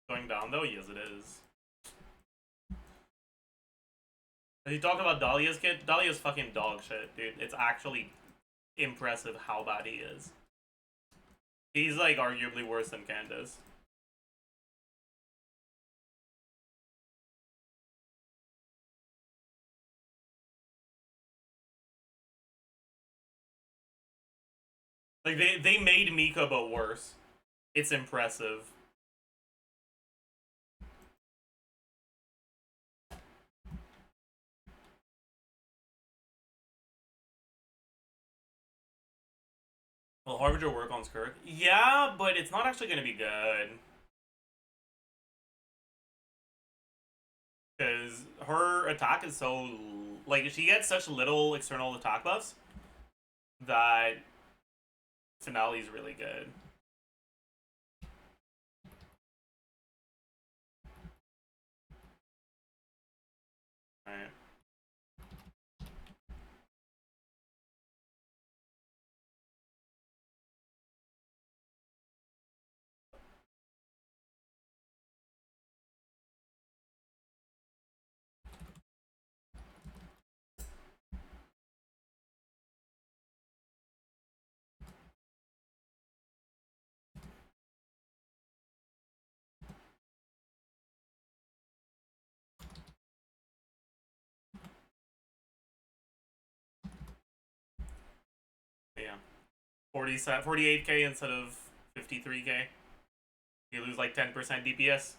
Going down though? Yes, it is. You talked about Dahlia's kid? Dahlia's fucking dog shit, dude. It's actually impressive how bad he is. He's like arguably worse than Candace. Like they made Mika but worse. It's impressive. Will Harbinger work on Skirk? Yeah, but it's not actually going to be good. Because her attack is so... Like, she gets such little external attack buffs that Finale is really good. Alright. Yeah. 48k instead of 53k. You lose like 10% DPS.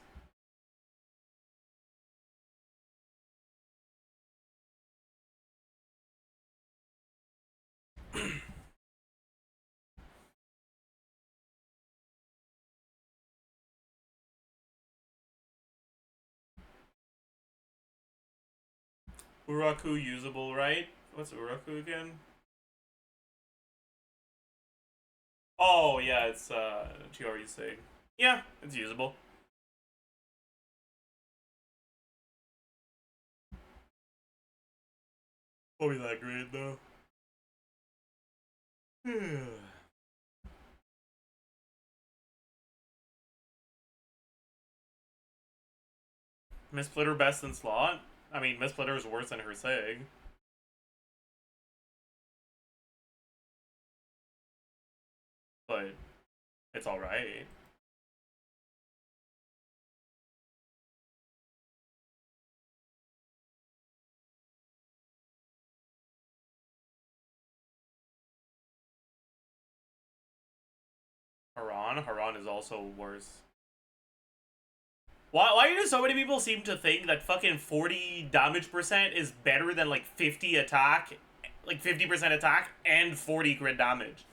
Uraku usable, right? What's Uraku again? Oh, yeah, it's Chiori's Sig. Yeah, it's usable. Won't be that great, though. Miss Splitter best in slot? I mean, Miss Splitter is worse than her Sig. But it's alright. Haran is also worse. Why do so many people seem to think that fucking 40 damage percent is better than like 50 attack, like 50% attack and 40 crit damage?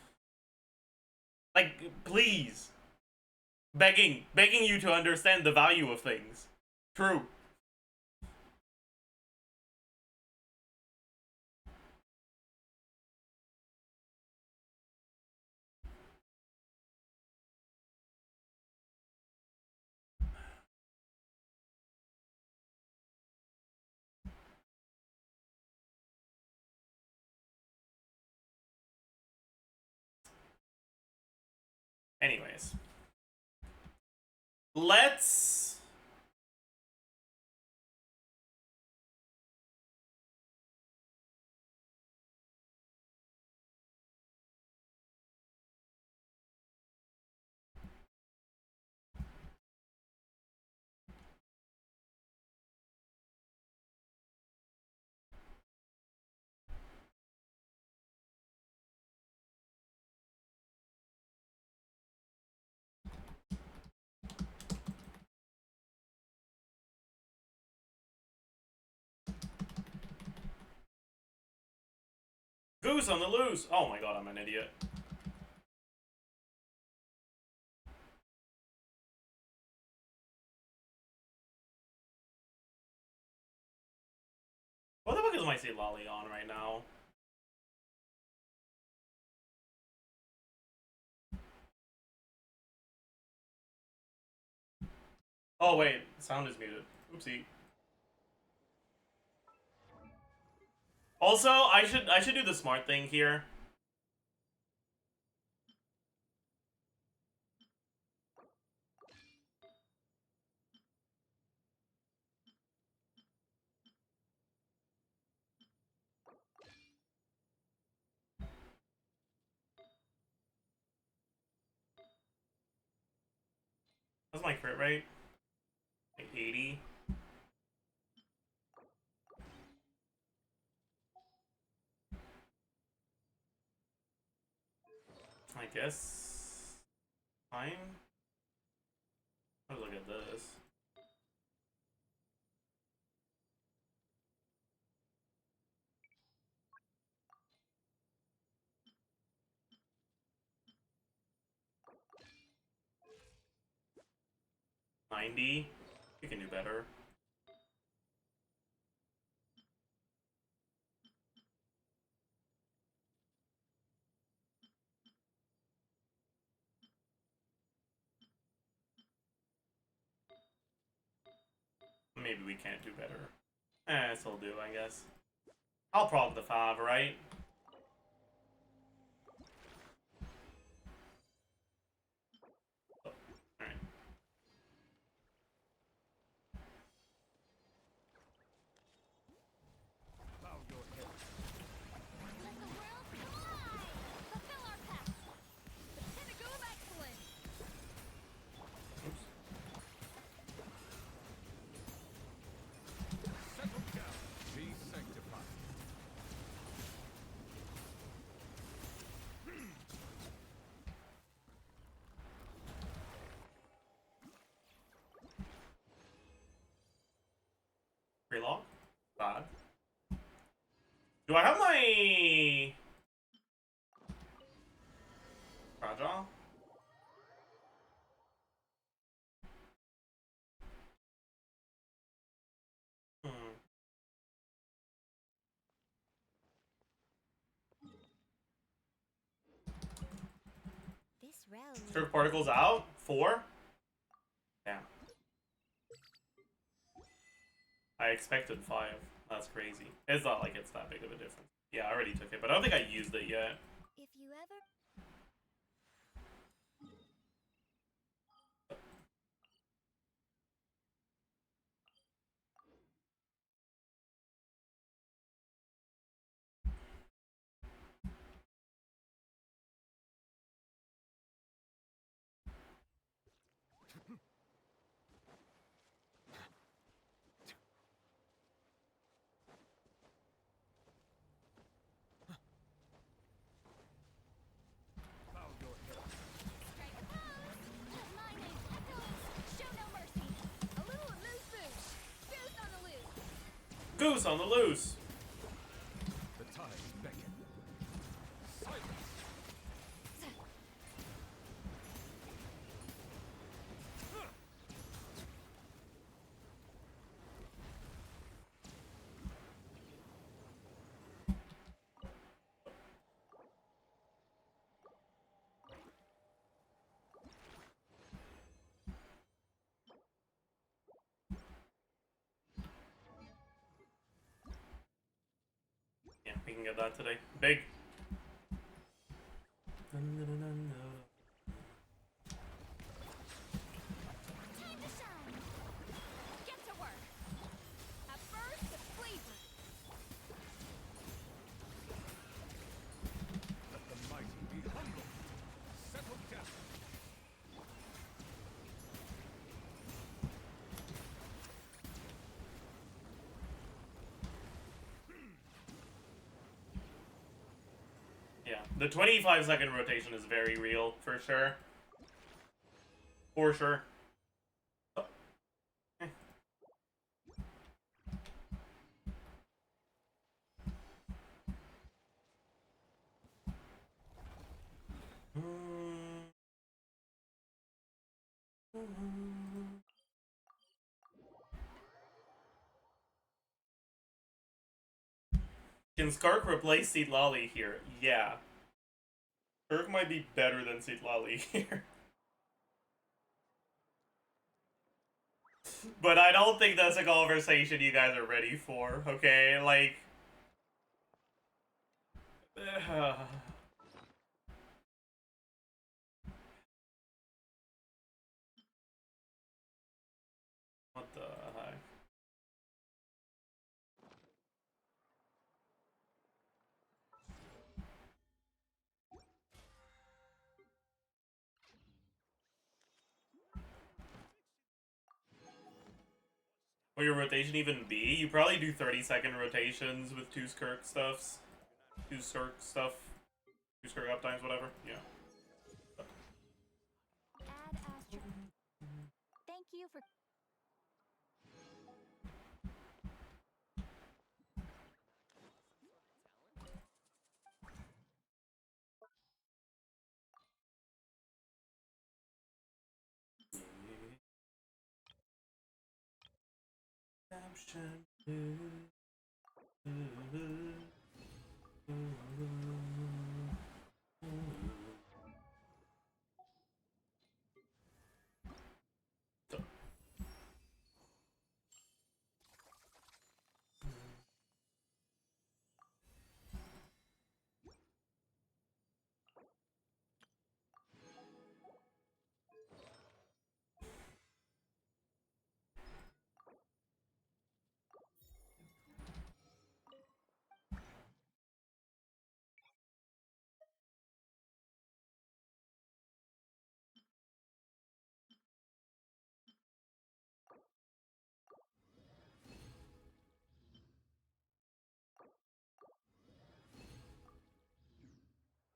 Like, please. Begging you to understand the value of things. True. Anyways. Let's... Goose on the loose! Oh my god, I'm an idiot. What the fuck is my Lolly on right now? Oh wait, sound is muted. Oopsie. Also, I should do the smart thing here. What's my crit rate? Like 80. I guess... fine? Let's look at this. 90. We can do better. Maybe we can't do better. This'll do, I guess. I'll prog the 5, right? Oh, alright. Pretty long? Bad. Do I have my... Fragile? Skirk particles out? 4? Damn. I expected 5. That's crazy. It's not like it's that big of a difference. Yeah, I already took it, but I don't think I used it yet. If you ever... Goose on the loose! The tide beckon. Silence. Yeah, we can get that today. Big. Time to shine. Get to work. At first, the flavor. Let the mighty be humble. Settle down. Yeah, the 25-second rotation is very real, for sure. For sure. Oh. Eh. Can Skirk replace Seed Lolly here? Yeah. Skirk might be better than Seed Lolly here. But I don't think that's a conversation you guys are ready for, okay? Like... What the heck? Will your rotation even be? You probably do 30-second rotations with 2 Skirk stuffs. 2 Skirk stuff. 2 Skirk uptimes, whatever. Yeah. Add Astro. Thank you for...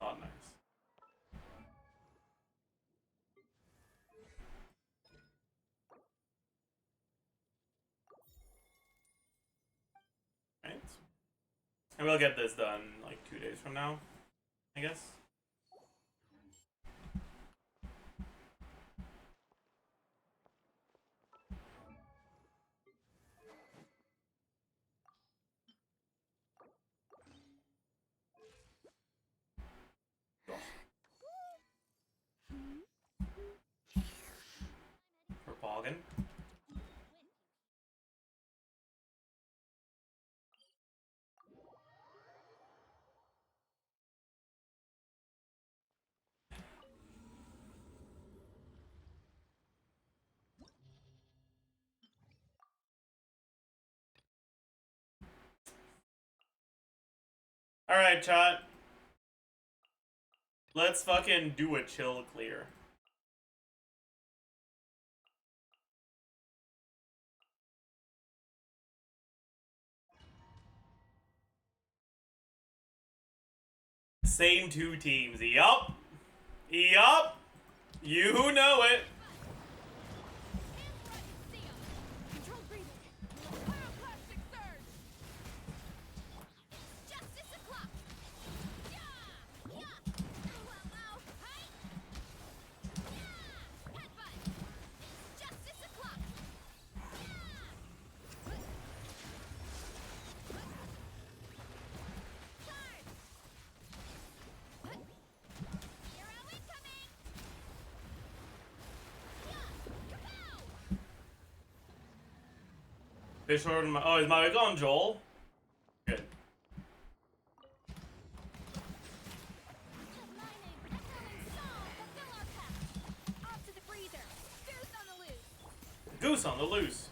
Oh, nice. Right. And we'll get this done like 2 days from now, I guess. For Boggin. Alright, chat. Let's fucking do a chill clear. Same two teams. Yup. Yup. You know it. Controlled breathing. Pyroclastic surge. Justice o'clock. Yeah. Wow. Hi. Yeah. Headbutt. Justice o'clock. Charge. Hero incoming. Kapow. Fish order my. Oh, is my wig on Joel? Good. Headlining, echoing song, fulfill our path. Off to the breather. Goose on the loose. Goose on the loose.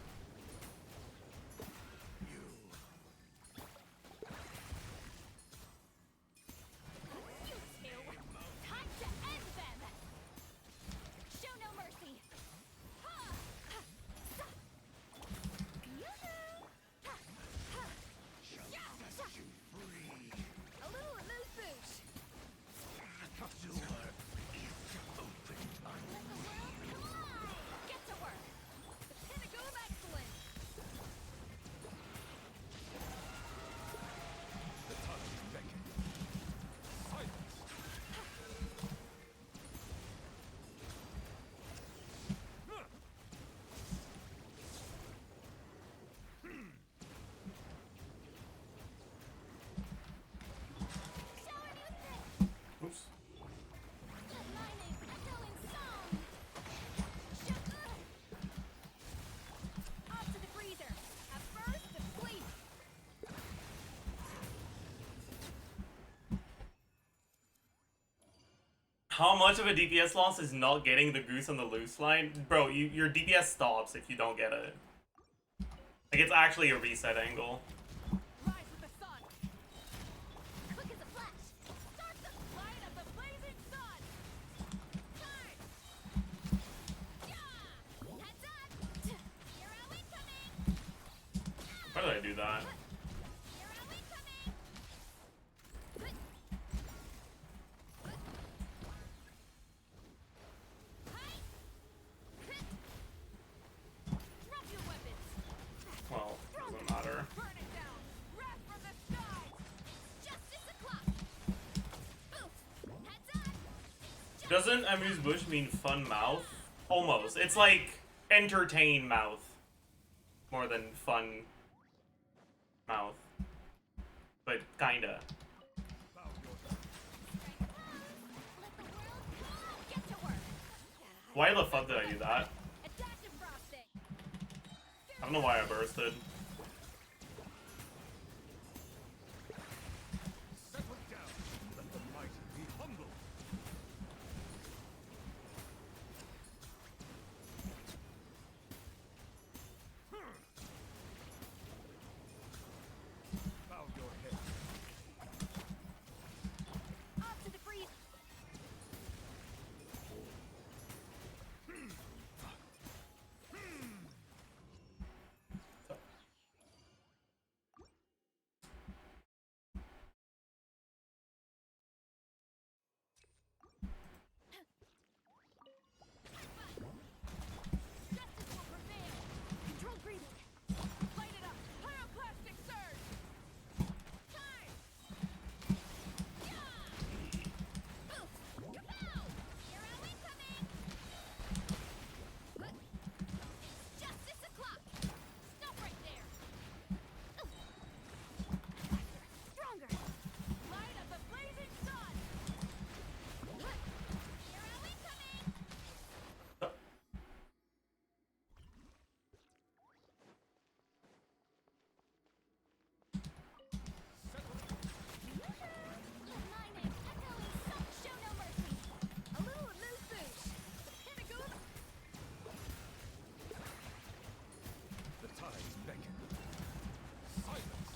You two. Time to end them. Show no mercy. Ha! Sa! Yoo-hoo! Ha! Ha! Yeah! Sa! A little amuse-bouche. Let the world come on! Get to work. The pinnacle of excellence. The touch beckons. Silence. Show a new thing. Oops. Headlining, echoing song. Show. Off to the breather. At first, asleep. How much of a DPS loss is not getting the goose on the loose line? Bro, your DPS stops if you don't get it. Like, it's actually a reset angle. Rise with the sun. Quick as a flash. Start the light of the blazing sun. Charge. Yeah. Heads up. Hero incoming. Why did I do that? Hero incoming. Hi. Drop your weapons. Well, doesn't matter. Burn it down. Wrath from the sky. Justice o'clock. Oof. Heads up. Doesn't amuse-bouche mean fun mouth? Almost. It's like entertain mouth. more than fun mouth. But kinda. Bow your Let the world get to work. Why the fuck did I do that? A dash of frosting. I don't know why I bursted. settle down. Let the mighty be humble. Bow your head. Off to the breeze. Justice will prevail. Controlled breathing. Light it up. Pyroclastic surge. Time. Yeah. Oof. Kapow! Here are we coming. It's justice o'clock. Stop right there. Faster. Stronger. Light of the blazing sun. Here are we coming. Let my name echo in some show no mercy. A little amuse bouche. The pinnacle. The tides beckon. Silence.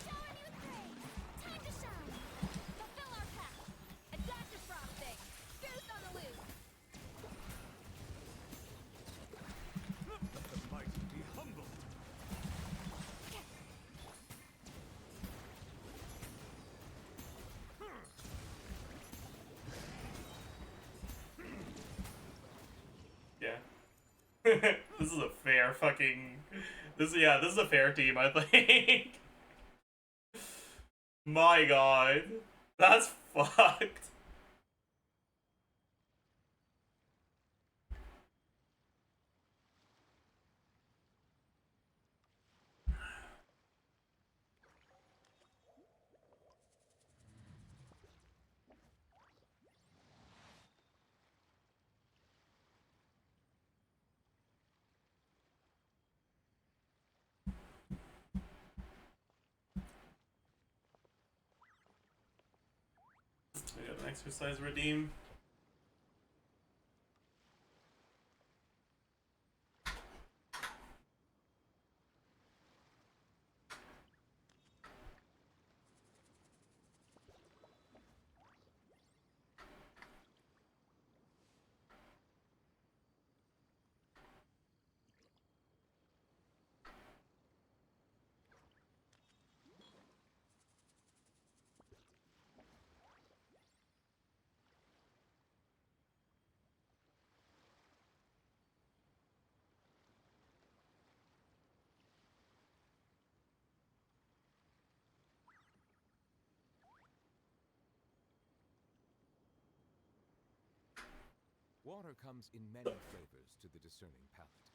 Shower me with praise. Time to shine. Fulfill our path. A dash of frosting. Goose on the loose. Let the mighty be humble. Yeah. This is a fair fucking. This is a fair team, I think. My god. That's fucked. We got an exercise redeem. Water comes in many flavors to the discerning palate.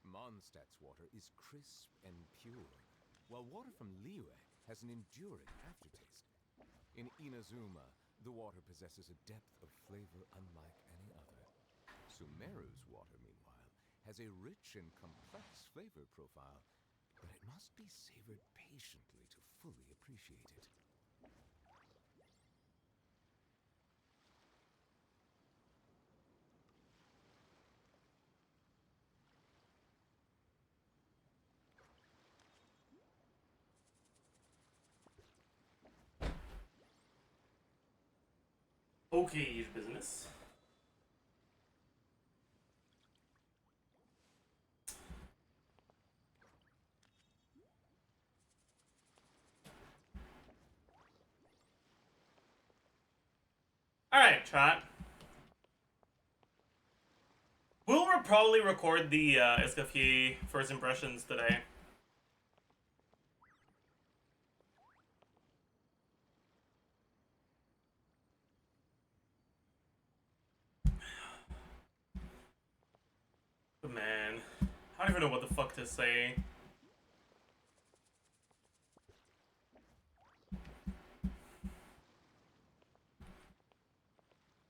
Mondstadt's water is crisp and pure, while water from Liyue has an enduring aftertaste. In Inazuma, the water possesses a depth of flavor unlike any other. Sumeru's water, meanwhile, has a rich and complex flavor profile, but it must be savored patiently to fully appreciate it. Okay, business. Alright, chat. We'll probably record the Escoffier first impressions today. I don't even know what the fuck to say.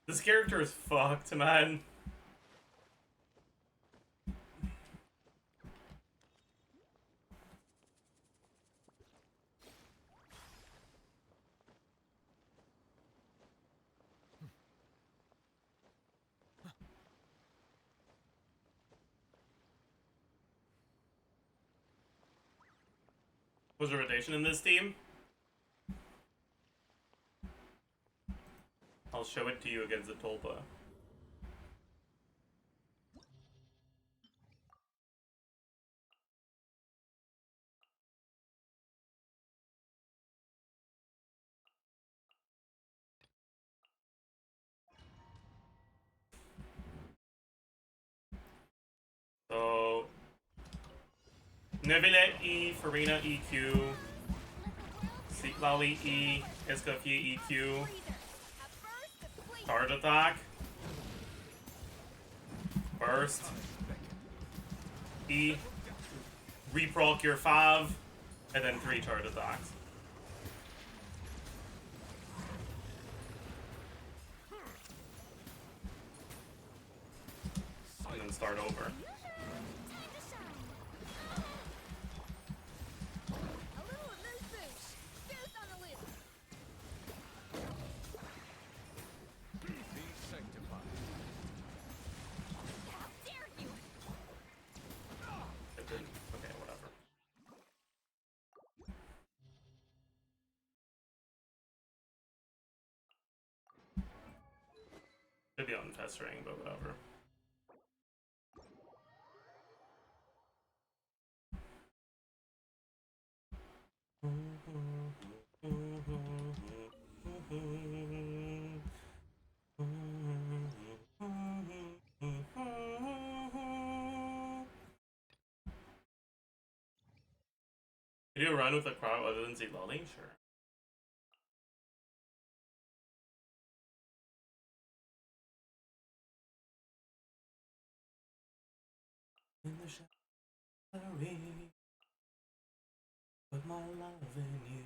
This character is fucked, man. Was there rotation in this team? I'll show it to you against the Tulpa. So Neville E, Farina EQ, Lali E, Escoffier EQ, Charge Attack, Burst, E, reproc your 5, and then 3 charge attacks. And then start over. Okay, whatever. Should be on test ring, but whatever. Did you run with a crowd other than Ziglali? Sure. In the shadowy, put my love in you.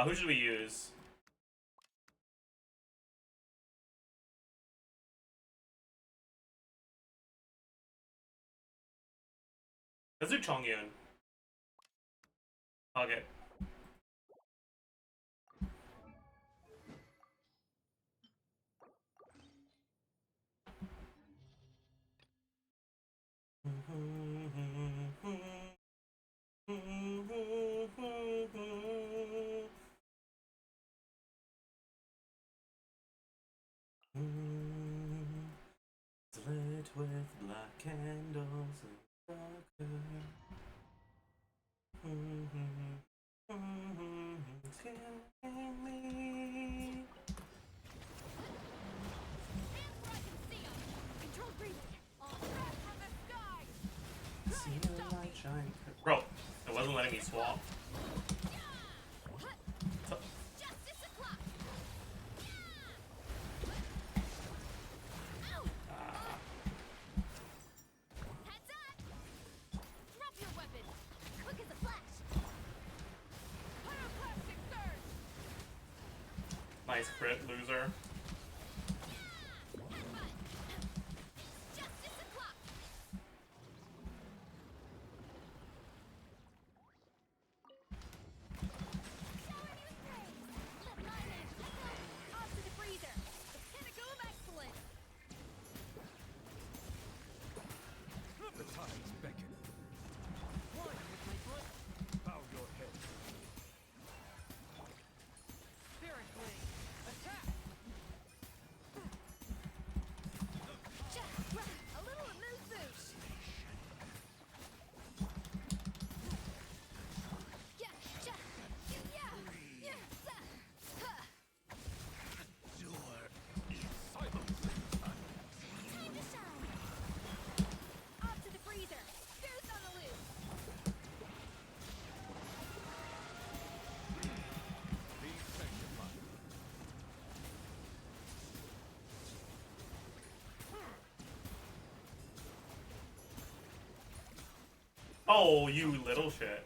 Who should we use? Let's do Chongyun. Okay. Lit with black candles and darker. It's killing me. See the light shine. Bro, it wasn't letting me swap. Nice crit, loser. The tides beckon. Why with my foot? Bow your head. Spirit blade, attack! Oh, you little shit. Let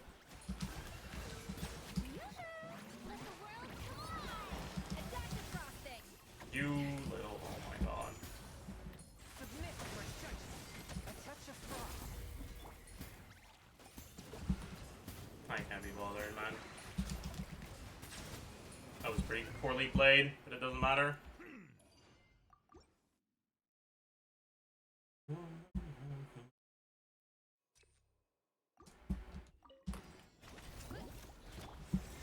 the world collide! Attack the frosting! You little. Oh my god. Submit for judgment. A touch of frost. I can't be bothered, man. That was pretty poorly played, but it doesn't matter.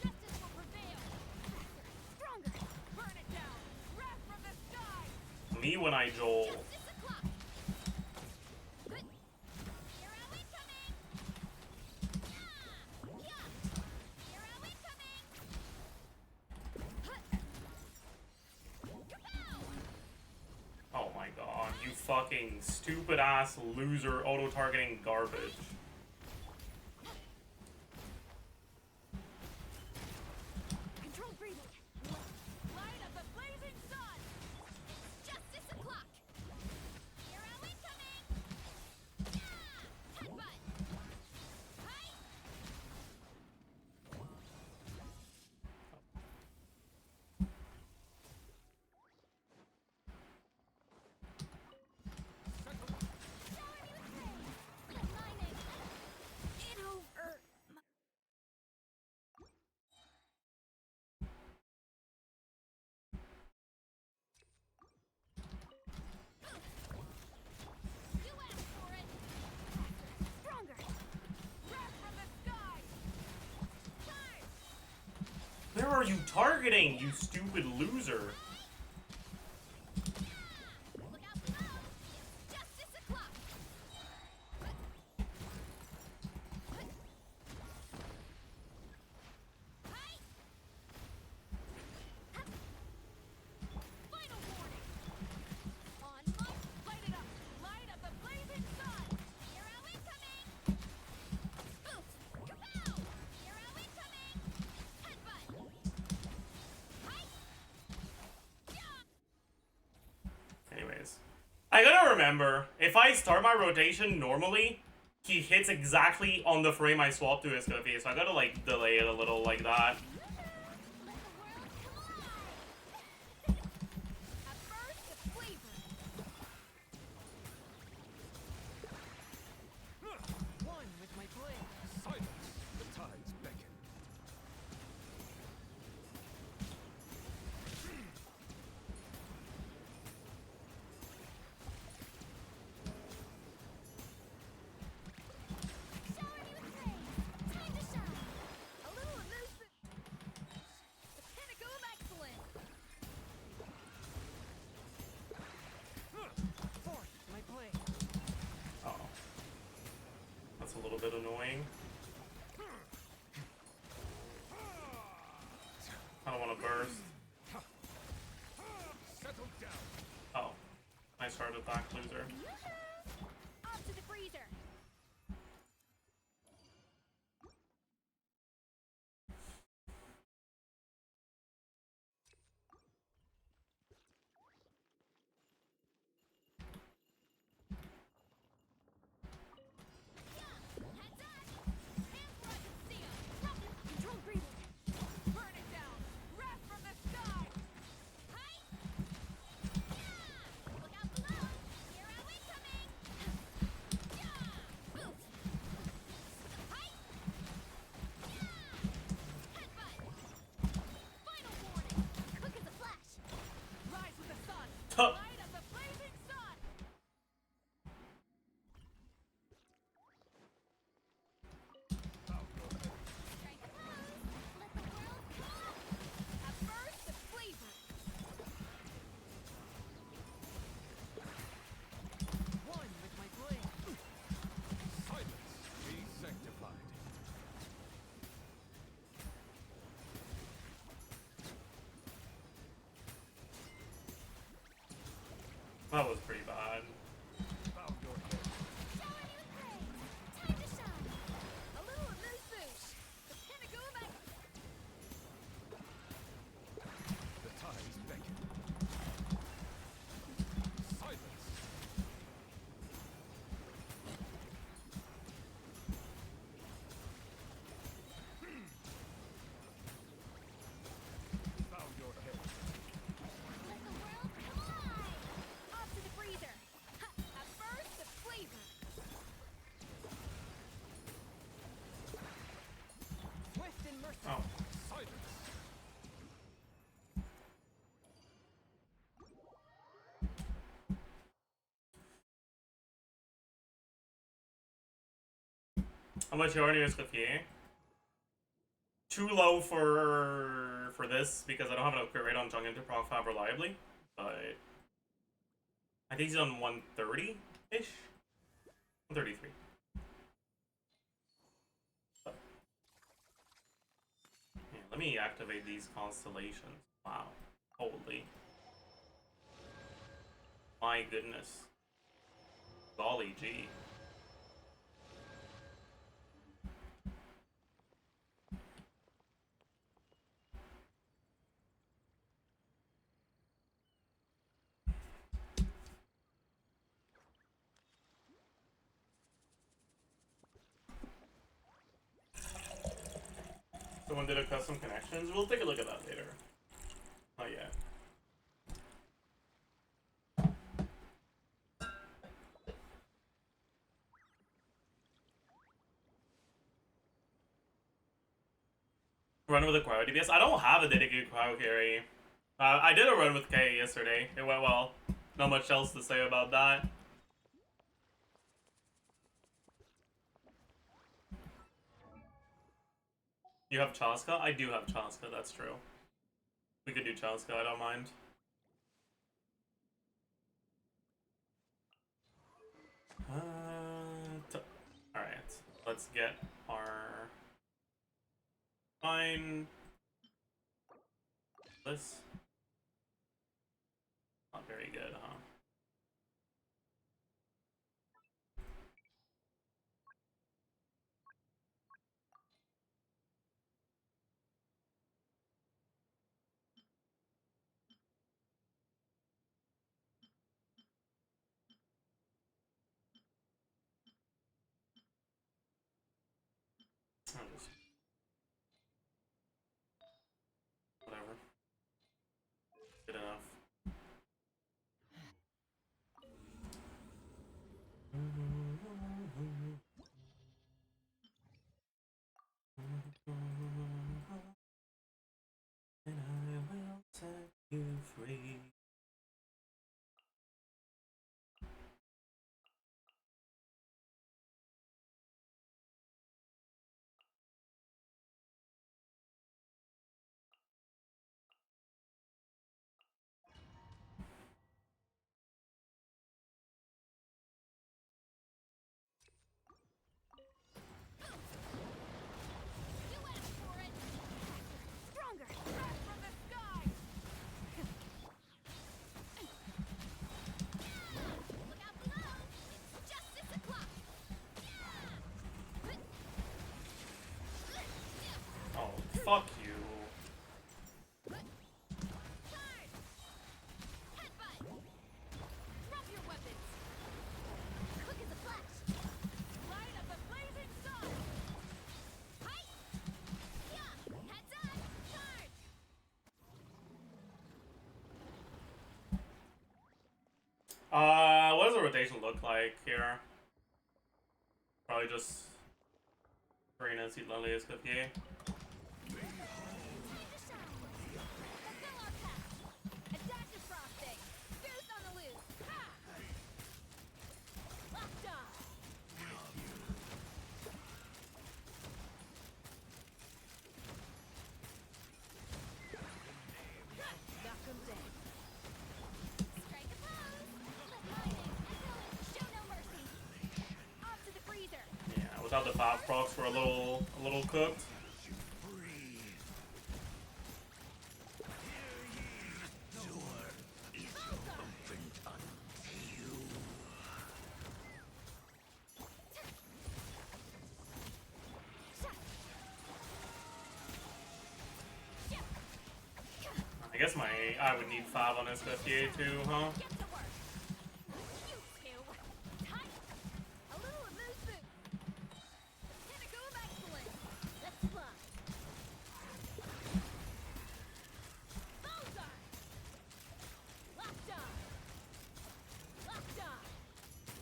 Justice will prevail! Faster, stronger! Burn it down! Wrath from the sky! Me when I Joel. Justice o'clock! Good! Hero incoming! Yeah! Yeah! Hero incoming! Kapow! Oh my god, you fucking stupid ass loser auto targeting garbage. Controlled breathing! Light of the blazing sun! Justice o'clock! Hero incoming! Yeah! Headbutt! Hi! Shower me with praise! Let my name it over my... You asked for it! Faster, stronger! Wrath from the sky! Time! Where are you targeting, you stupid loser? Look out below! It's justice o'clock! Hi! Final warning! On mark, light it up! Light of the blazing sun! Hero incoming! Boof! Kapow! Hero incoming! Headbutt! Hi! Yeah! Anyways. I gotta remember, if I start my rotation normally, he hits exactly on the frame I swap to his cookie, so I gotta like delay it a little like that. Let the world collide! A burst of flavor! One with my blade. Silence! The tides beckon. Shower me with praise! Time to shine! A little elusive... The pinnacle of excellence! Forth my blade. Oh. That's a little bit annoying. I don't want to burst. Settle down. Oh. I started back loser. Off to the freezer! Heads up! Hands where I can see 'em! Controlled breathing! Burn it down! Wrath from the sky! Hi! Yeah! Look out below! Hero incoming! Yeah! Boof! Hi! Yeah! Headbutt! Final warning! Quick as a flash! Rise with the sun! Tuh. Light of the blazing sun! Strike a pose! Let the world collide! A burst of flavor! One with my blade. Silence! Be sanctified. That was pretty bad. Bow your head. Shower me with praise! Time to shine! A little elusive! The pinnacle of excellence! The tides beckon. Silence! How much you already is Cliffier? Too low for this because I don't have an upgrade rate on Jungin to proc Fab reliably, but I think he's on 130-ish? 133. But, yeah, let me activate these constellations. Wow. Holy. My goodness. Golly gee. Someone did a custom connections? We'll take a look at that later. Not yet. Run with a cryo DPS? I don't have a dedicated cryo carry. I did a run with K yesterday. It went well. Not much else to say about that. You have Chaska? I do have Chaska, that's true. We could do Chaska, I don't mind. Alright, let's get our... Fine. This. Not very good, huh? I'll just... Whatever. Good enough. And I will set you free. You asked for it! Stronger! Rise from the sky! Look out below! It's justice o'clock! Oh, fuck you. Charge! Headbutt! Drop your weapons! Quick as a flash! Light of the blazing sun! Height! Yeah! Heads up! Charge! What does the rotation look like here? Probably just Karina, Seed Lonely, Escapier. Time to shine! Fulfill our path! A dash of frosting! Goose on the loose! Ha! Locked on! Knock 'em down! Strike a pose! Clip mining! Echoing! Show no mercy! Off to the freezer! Yeah, without the 5 procs, we're a little cooked. I guess I would need 5 on Escapier too, huh? Get to work! You two! Tight! A little of this food! Pinnacle of excellence! Let's fly! Bullseye! Locked on! Locked on!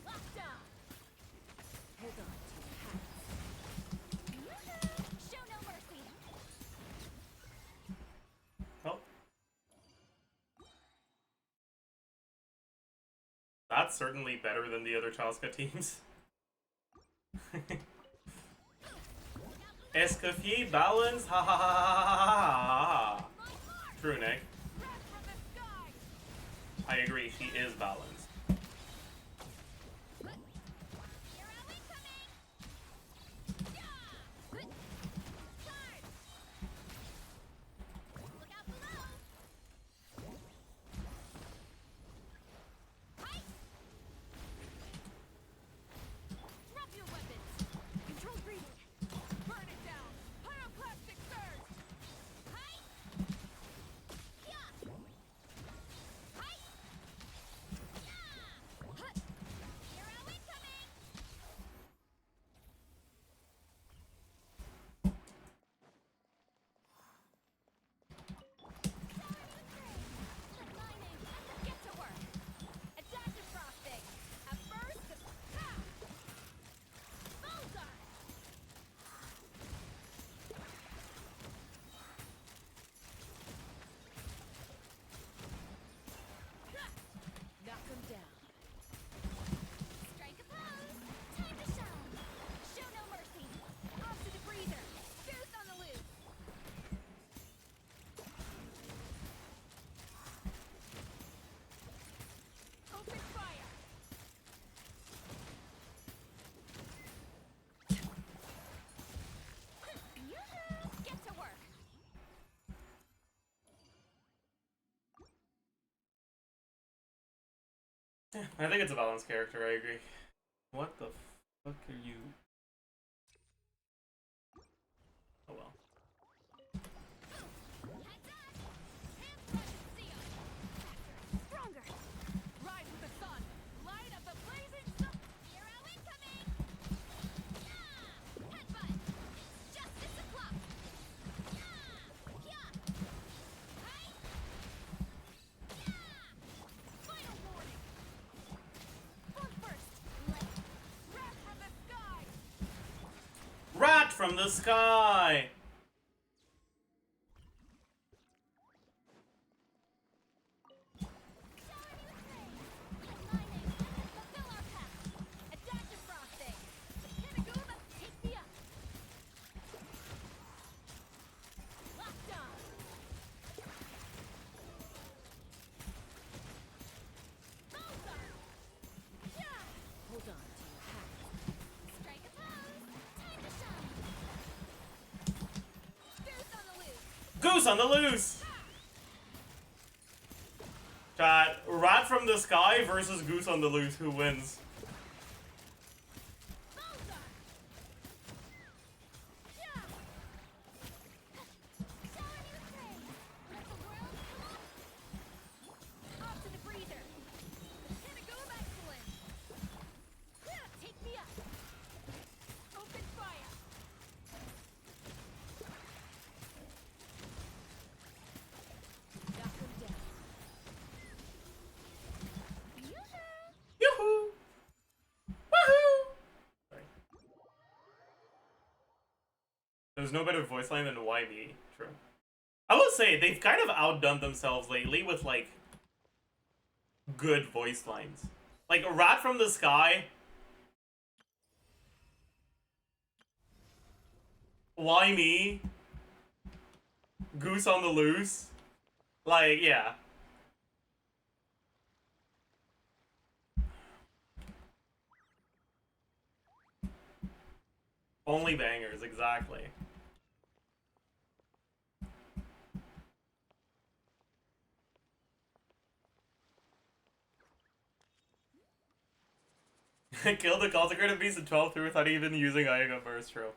Locked on! Hold on to your hats! Woohoo! Show no mercy! Oh. That's certainly better than the other Chaska teams. Escoffier balance. Ha ha ha ha ha ha ha. True, Nick. I agree. She is balanced. I think it's a balanced character, I agree. What the fuck are you? Oh well. Stronger. Rise with the sun. Light up the blazing sun. Hero incoming. Yeah. Headbutt. It's justice o'clock. Yeah. Yeah. Hey. Yeah. Final warning. Form first. Rat from the sky. Rat from the sky. Goose on the loose! Chat, Rat from the sky versus Goose on the loose, who wins? Yoo-hoo! Woohoo! Sorry. There's no better voice line than YB. True. I will say, they've kind of outdone themselves lately with, like, good voice lines. Like, Rat from the Sky. Why me? Goose on the loose. Like, yeah. Only bangers, exactly. Killed the consecrated beast in 12-3 without even using Ayaga Burst, true.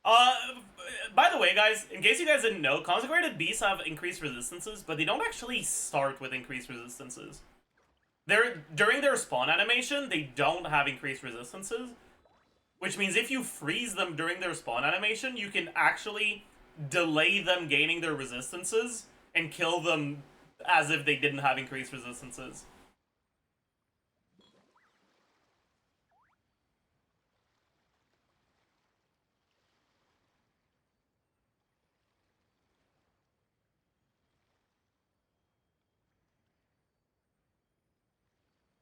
By the way, guys, in case you guys didn't know, consecrated beasts have increased resistances, but they don't actually start with increased resistances. During their spawn animation, they don't have increased resistances, which means if you freeze them during their spawn animation, you can actually delay them gaining their resistances and kill them as if they didn't have increased resistances.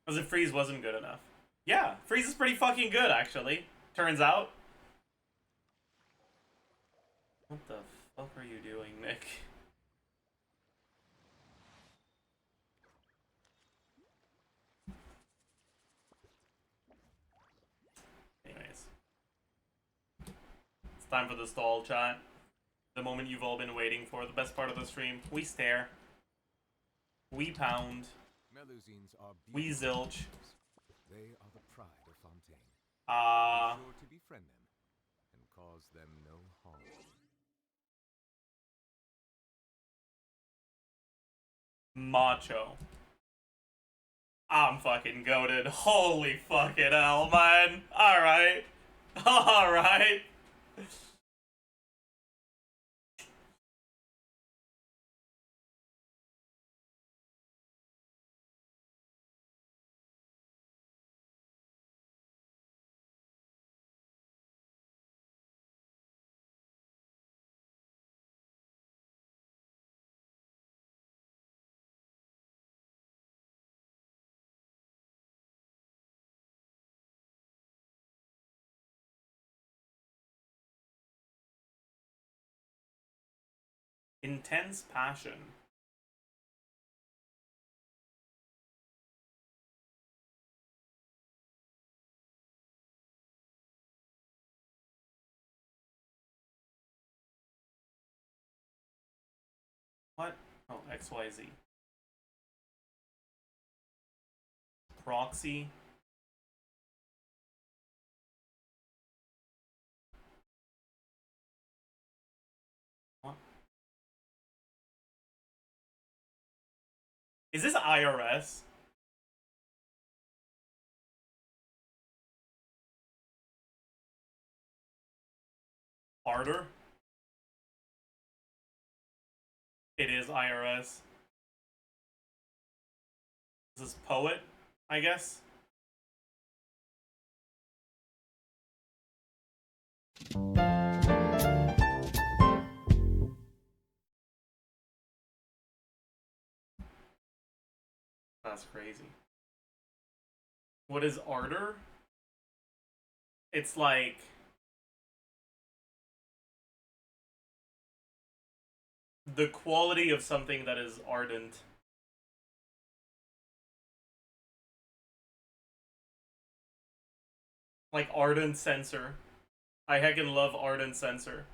As if freeze wasn't good enough. Yeah, freeze is pretty fucking good, actually. Turns out. What the fuck are you doing, Nick? Anyways. It's time for the stall, chat. The moment you've all been waiting for. The best part of the stream. We stare. We pound. Melusines are We beautiful zilch. creatures. They are the pride of Fontaine. Be sure to befriend them and cause them no harm. Macho. I'm fucking goated. Holy fucking hell, man. Alright. Alright. Intense passion. What? Oh, XYZ. Proxy. What? Is this IRS? Harder? It is IRS. This is Poet, I guess? That's crazy. What is ardor? It's like... the quality of something that is ardent. Like ardent sensor. I heckin' love ardent sensor.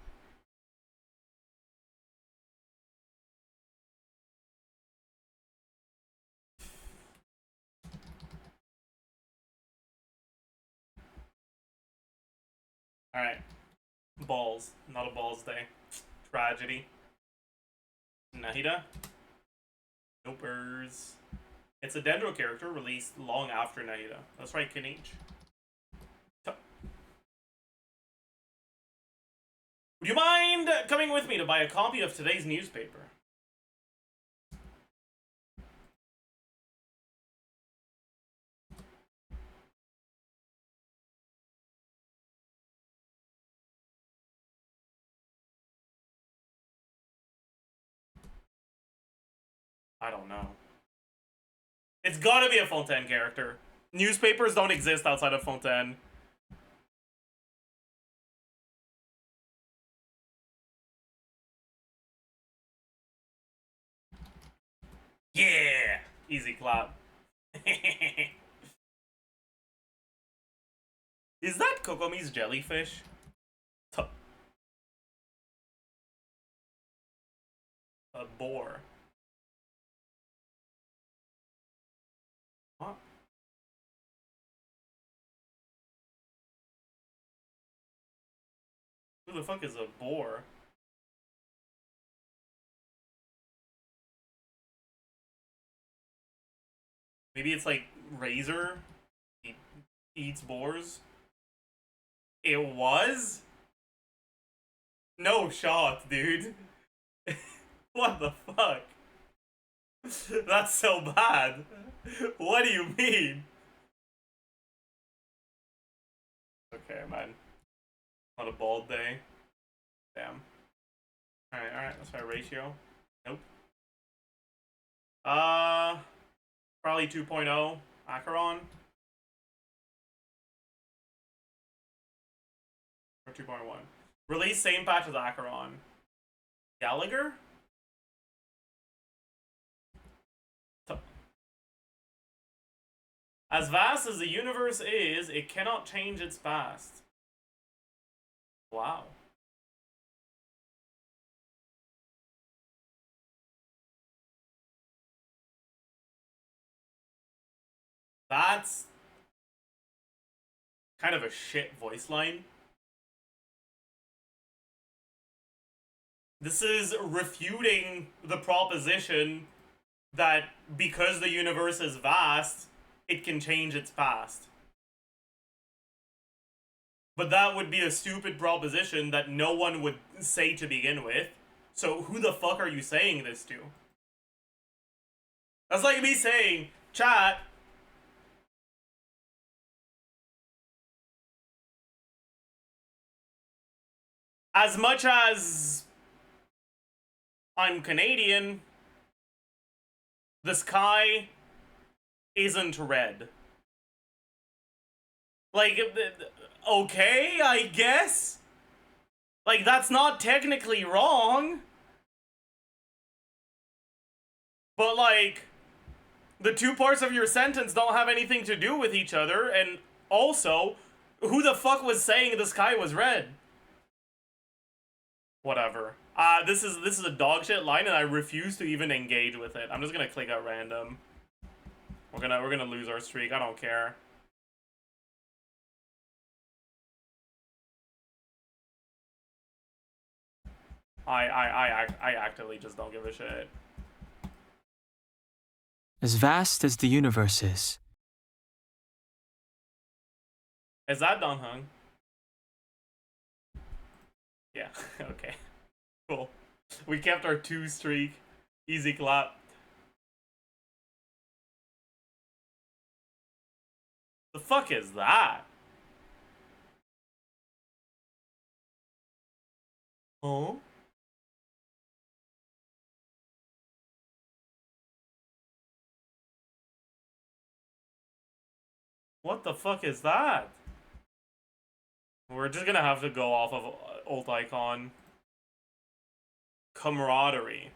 Alright. Balls. Not a balls day. Tragedy. Nahida. Nopers. It's a Dendro character released long after Nahida. That's right, Kinich. Would you mind coming with me to buy a copy of today's newspaper? I don't know. It's gotta be a Fontaine character. Newspapers don't exist outside of Fontaine. Yeah! Easy clap. Is that Kokomi's jellyfish? A boar. What? Who the fuck is a boar? Maybe it's like Razor? He eats boars? It was? No shot, dude. What the fuck? That's so bad. What do you mean? Okay, man. Not a bald day. Damn. Alright, that's our ratio. Nope. Probably 2.0. Acheron. Or 2.1. Release same patch as Acheron. Gallagher? As vast as the universe is, it cannot change its past. Wow. That's kind of a shit voice line. This is refuting the proposition that because the universe is vast, it can change its past. But that would be a stupid proposition that no one would say to begin with. So who the fuck are you saying this to? That's like me saying, chat, as much as I'm Canadian, the sky isn't red. Like, okay, I guess? Like, that's not technically wrong. But, like, the two parts of your sentence don't have anything to do with each other, and also, who the fuck was saying the sky was red? Whatever. This is a dog shit line, and I refuse to even engage with it. I'm just gonna click out random. We're gonna lose our streak. I don't care. I actively just don't give a shit. As vast as the universe is. Is that Don Hung? Yeah, okay. Cool. We kept our 2 streak. Easy clap. The fuck is that? Oh? What the fuck is that? We're just gonna have to go off of ult icon. Camaraderie.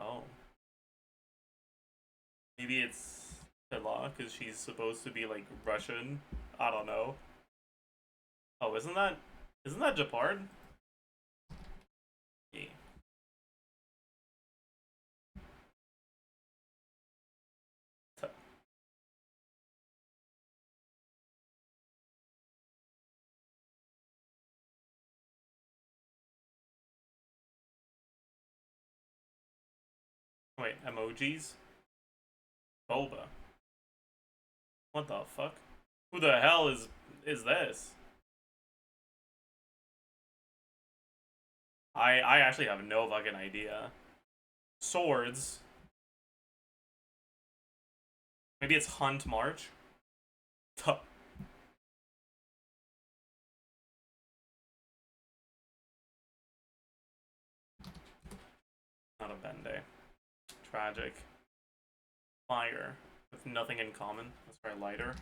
Oh. Maybe it's Tila, because she's supposed to be, like, Russian. I don't know. Oh, isn't that Japard? Yeah. Wait, emojis? Boba. What the fuck? Who the hell is this? I actually have no fucking idea. Swords. Maybe it's Hunt March? Tuh. Not a Bende. Tragic. Fire. With nothing in common. Let's try lighter.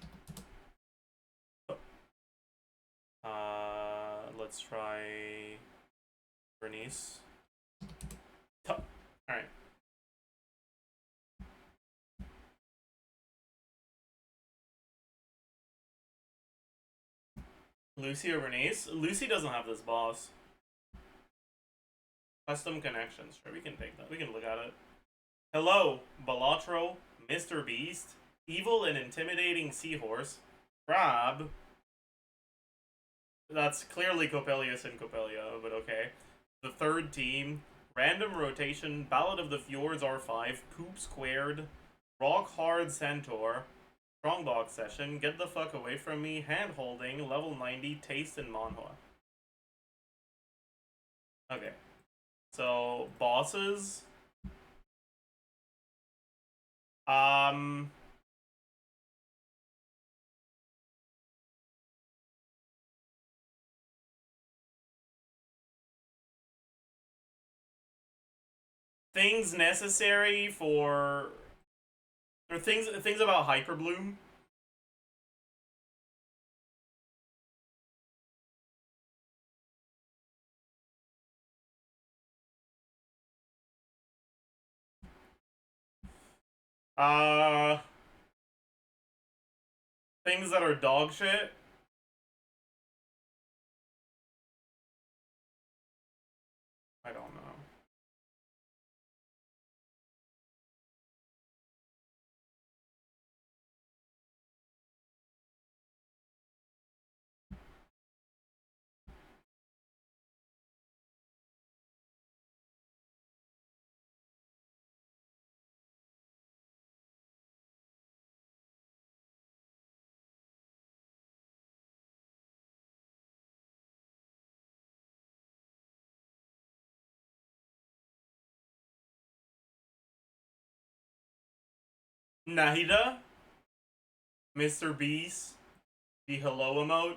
Let's try Bernice. Alright. Lucy or Bernice? Lucy doesn't have this boss. Custom connections. Sure, we can take that. We can look at it. Hello, Balatro, Mr. Beast, Evil and Intimidating Seahorse, Crab. That's clearly Coppelius and Coppelia, but okay. The Third Team, Random Rotation, Ballad of the Fjords R5, Poop Squared, Rock Hard Centaur, Strongbox Session, Get the Fuck Away From Me, Hand Holding, Level 90, Taste, and Manhwa. Okay. So, bosses. Things necessary for, or things about Hyperbloom. Uh, things that are dog shit. I don't know. Nahida, Mr. Beast, the hello emote.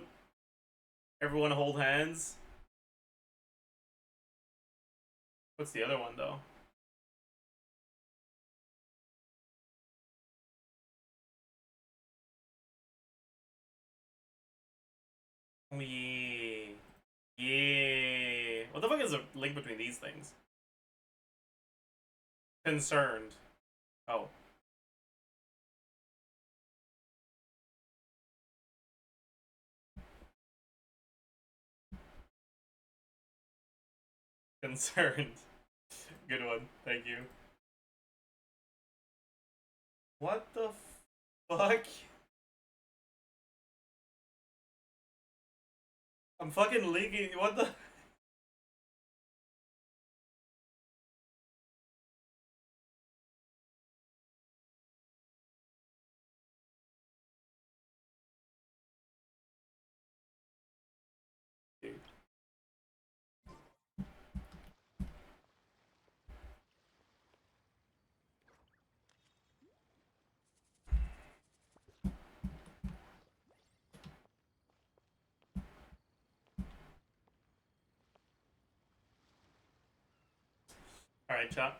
Everyone hold hands. What's the other one though? Oh yeah. Yeah. What the fuck is the link between these things? Concerned. Oh. Concerned. Good one. Thank you. What the fuck? I'm fucking leaking. What the? Dude. Alright, chat.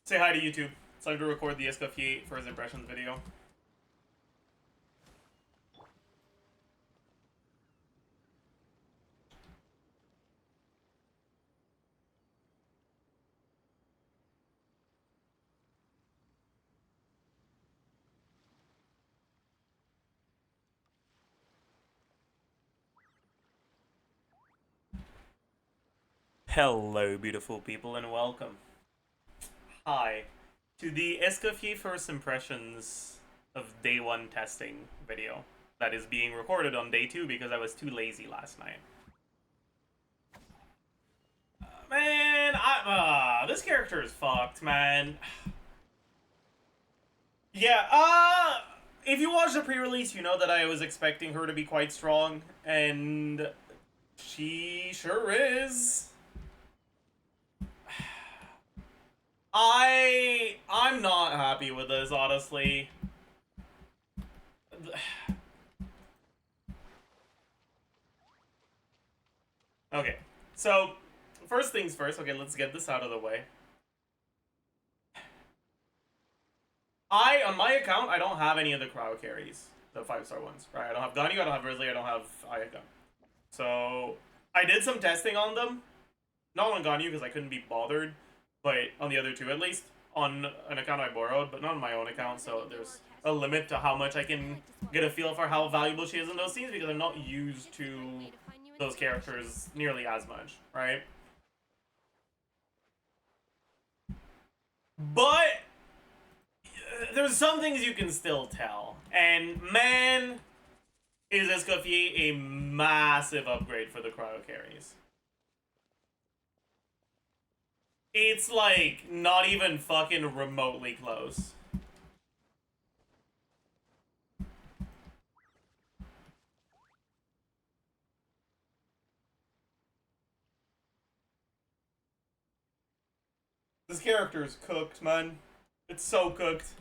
Say hi to YouTube. It's time to record the Skirk first impressions video. Hello, beautiful people, and welcome. Hi to the Skirk first impressions of day 1 testing video that is being recorded on day 2 because I was too lazy last night. Man, this character is fucked, man. Yeah, if you watched the pre-release, you know that I was expecting her to be quite strong, and she sure is. I'm not happy with this, honestly. Okay, so first things first. Okay, let's get this out of the way. On my account, I don't have any of the cryo carries, the 5-star ones, right? I don't have Ganyu, I don't have Grizzly, I don't have Ayaka. So I did some testing on them, not on Ganyu because I couldn't be bothered, but on the other two at least, on an account I borrowed, but not on my own account. So there's a limit to how much I can get a feel for how valuable she is in those scenes because I'm not used to those characters nearly as much, right? But there's some things you can still tell, and man, is Skirk a massive upgrade for the cryo carries. It's like not even fucking remotely close. This character is cooked, man. It's so cooked.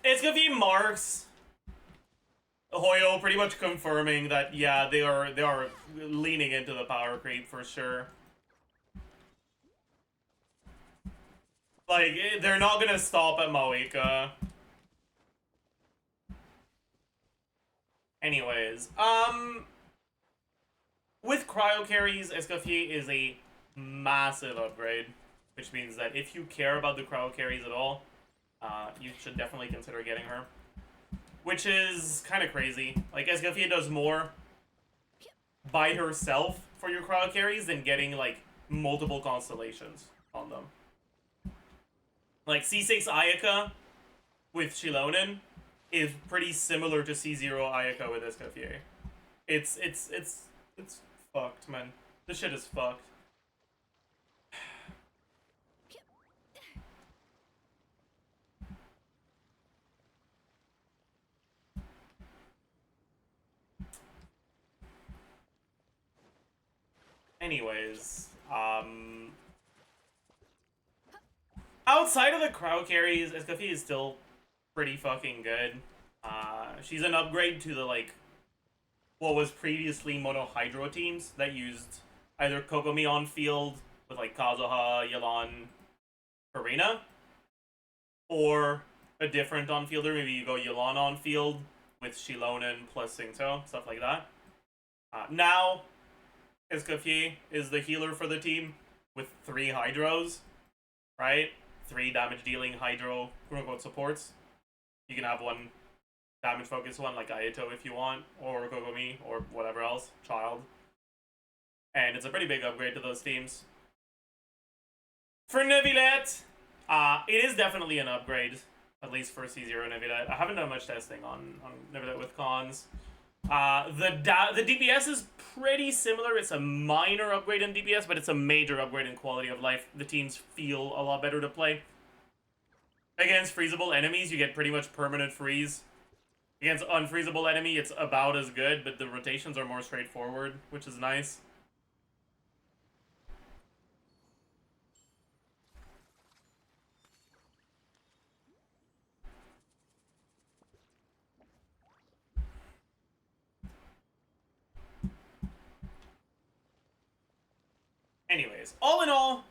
Skirk marks Hoyo pretty much confirming that yeah, they are leaning into the power creep for sure. Like they're not gonna stop at Moeka. Anyways, cryo carries, Escoffier is a massive upgrade, which means that if you care about the cryo carries at all, you should definitely consider getting her. Which is kind of crazy. Like, Escoffier does more by herself for your cryo carries than getting, like, multiple constellations on them. Like, C6 Ayaka with Shilonen is pretty similar to C0 Ayaka with Escoffier. It's fucked, man. This shit is fucked. Anyways, outside of the crowd carries, Escoffier is still pretty fucking good. She's an upgrade to the, like, what was previously mono hydro teams that used either Kokomi on field with, like, Kazuha, Yelan, Karina, or a different on fielder. Maybe you go Yelan on field with Shilonen plus Singto, stuff like that. Now, Escoffier is the healer for the team with 3 hydros, right? 3 damage dealing hydro quote-unquote supports. You can have one damage focused one like Ayato if you want, or Kokomi, or whatever else, Child. And it's a pretty big upgrade to those teams. For Neuvillette, it is definitely an upgrade, at least for C0 Neuvillette. I haven't done much testing on Neuvillette with cons. The DPS is pretty similar. It's a minor upgrade in DPS, but it's a major upgrade in quality of life. The teams feel a lot better to play. Against freezable enemies, you get pretty much permanent freeze. Against unfreezable enemy, it's about as good, but the rotations are more straightforward, which is nice. Anyways, all in all,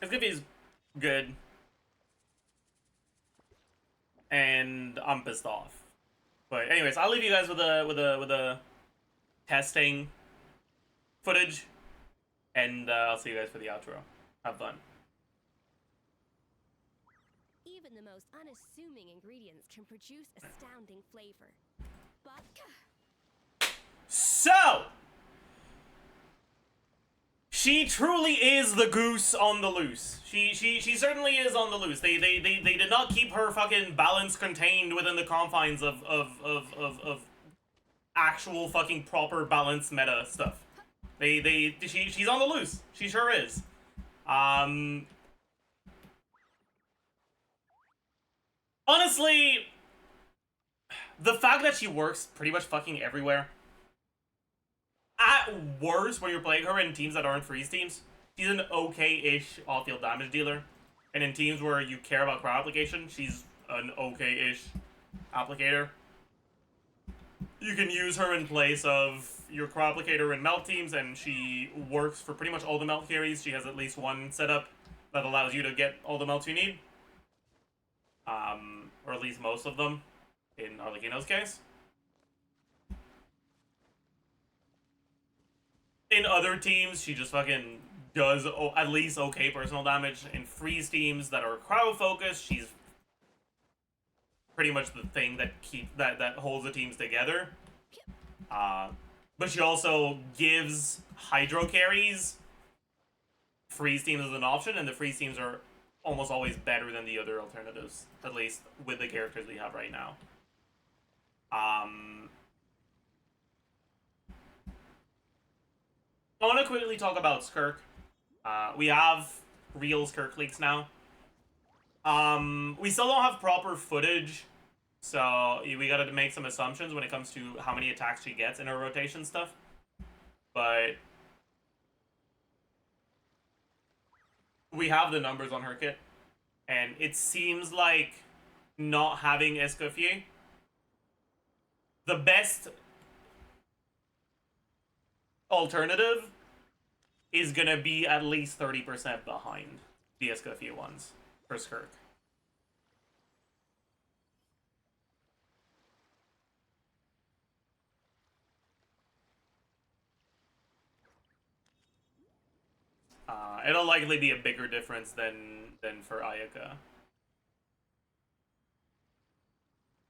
Escoffier's good. And I'm pissed off. But anyways, I'll leave you guys with a testing footage, and I'll see you guys for the outro. Have fun. Even the most unassuming ingredients can produce astounding flavor. But So, she truly is the goose on the loose. She certainly is on the loose. They did not keep her fucking balance contained within the confines of actual fucking proper balanced meta stuff. She's on the loose. She sure is. Honestly, the fact that she works pretty much fucking everywhere. At worst, when you're playing her in teams that aren't freeze teams, she's an okay-ish off-field damage dealer. And in teams where you care about crowd application, she's an okay-ish applicator. You can use her in place of your crowd applicator in melt teams, and she works for pretty much all the melt carries. She has at least one setup that allows you to get all the melts you need. Or at least most of them, in Arlecchino's case. In other teams, she just fucking does at least okay personal damage. In freeze teams that are crowd focused, she's pretty much the thing that that holds the teams together. But she also gives hydro carries freeze teams as an option, and the freeze teams are almost always better than the other alternatives, at least with the characters we have right now. I want to quickly talk about Skirk. We have real Skirk leaks now. We still don't have proper footage, so we gotta make some assumptions when it comes to how many attacks she gets in her rotation stuff. But we have the numbers on her kit, and it seems like not having Escoffier, the best alternative is gonna be at least 30% behind the Escoffier ones for Skirk. It'll likely be a bigger difference than for Ayaka.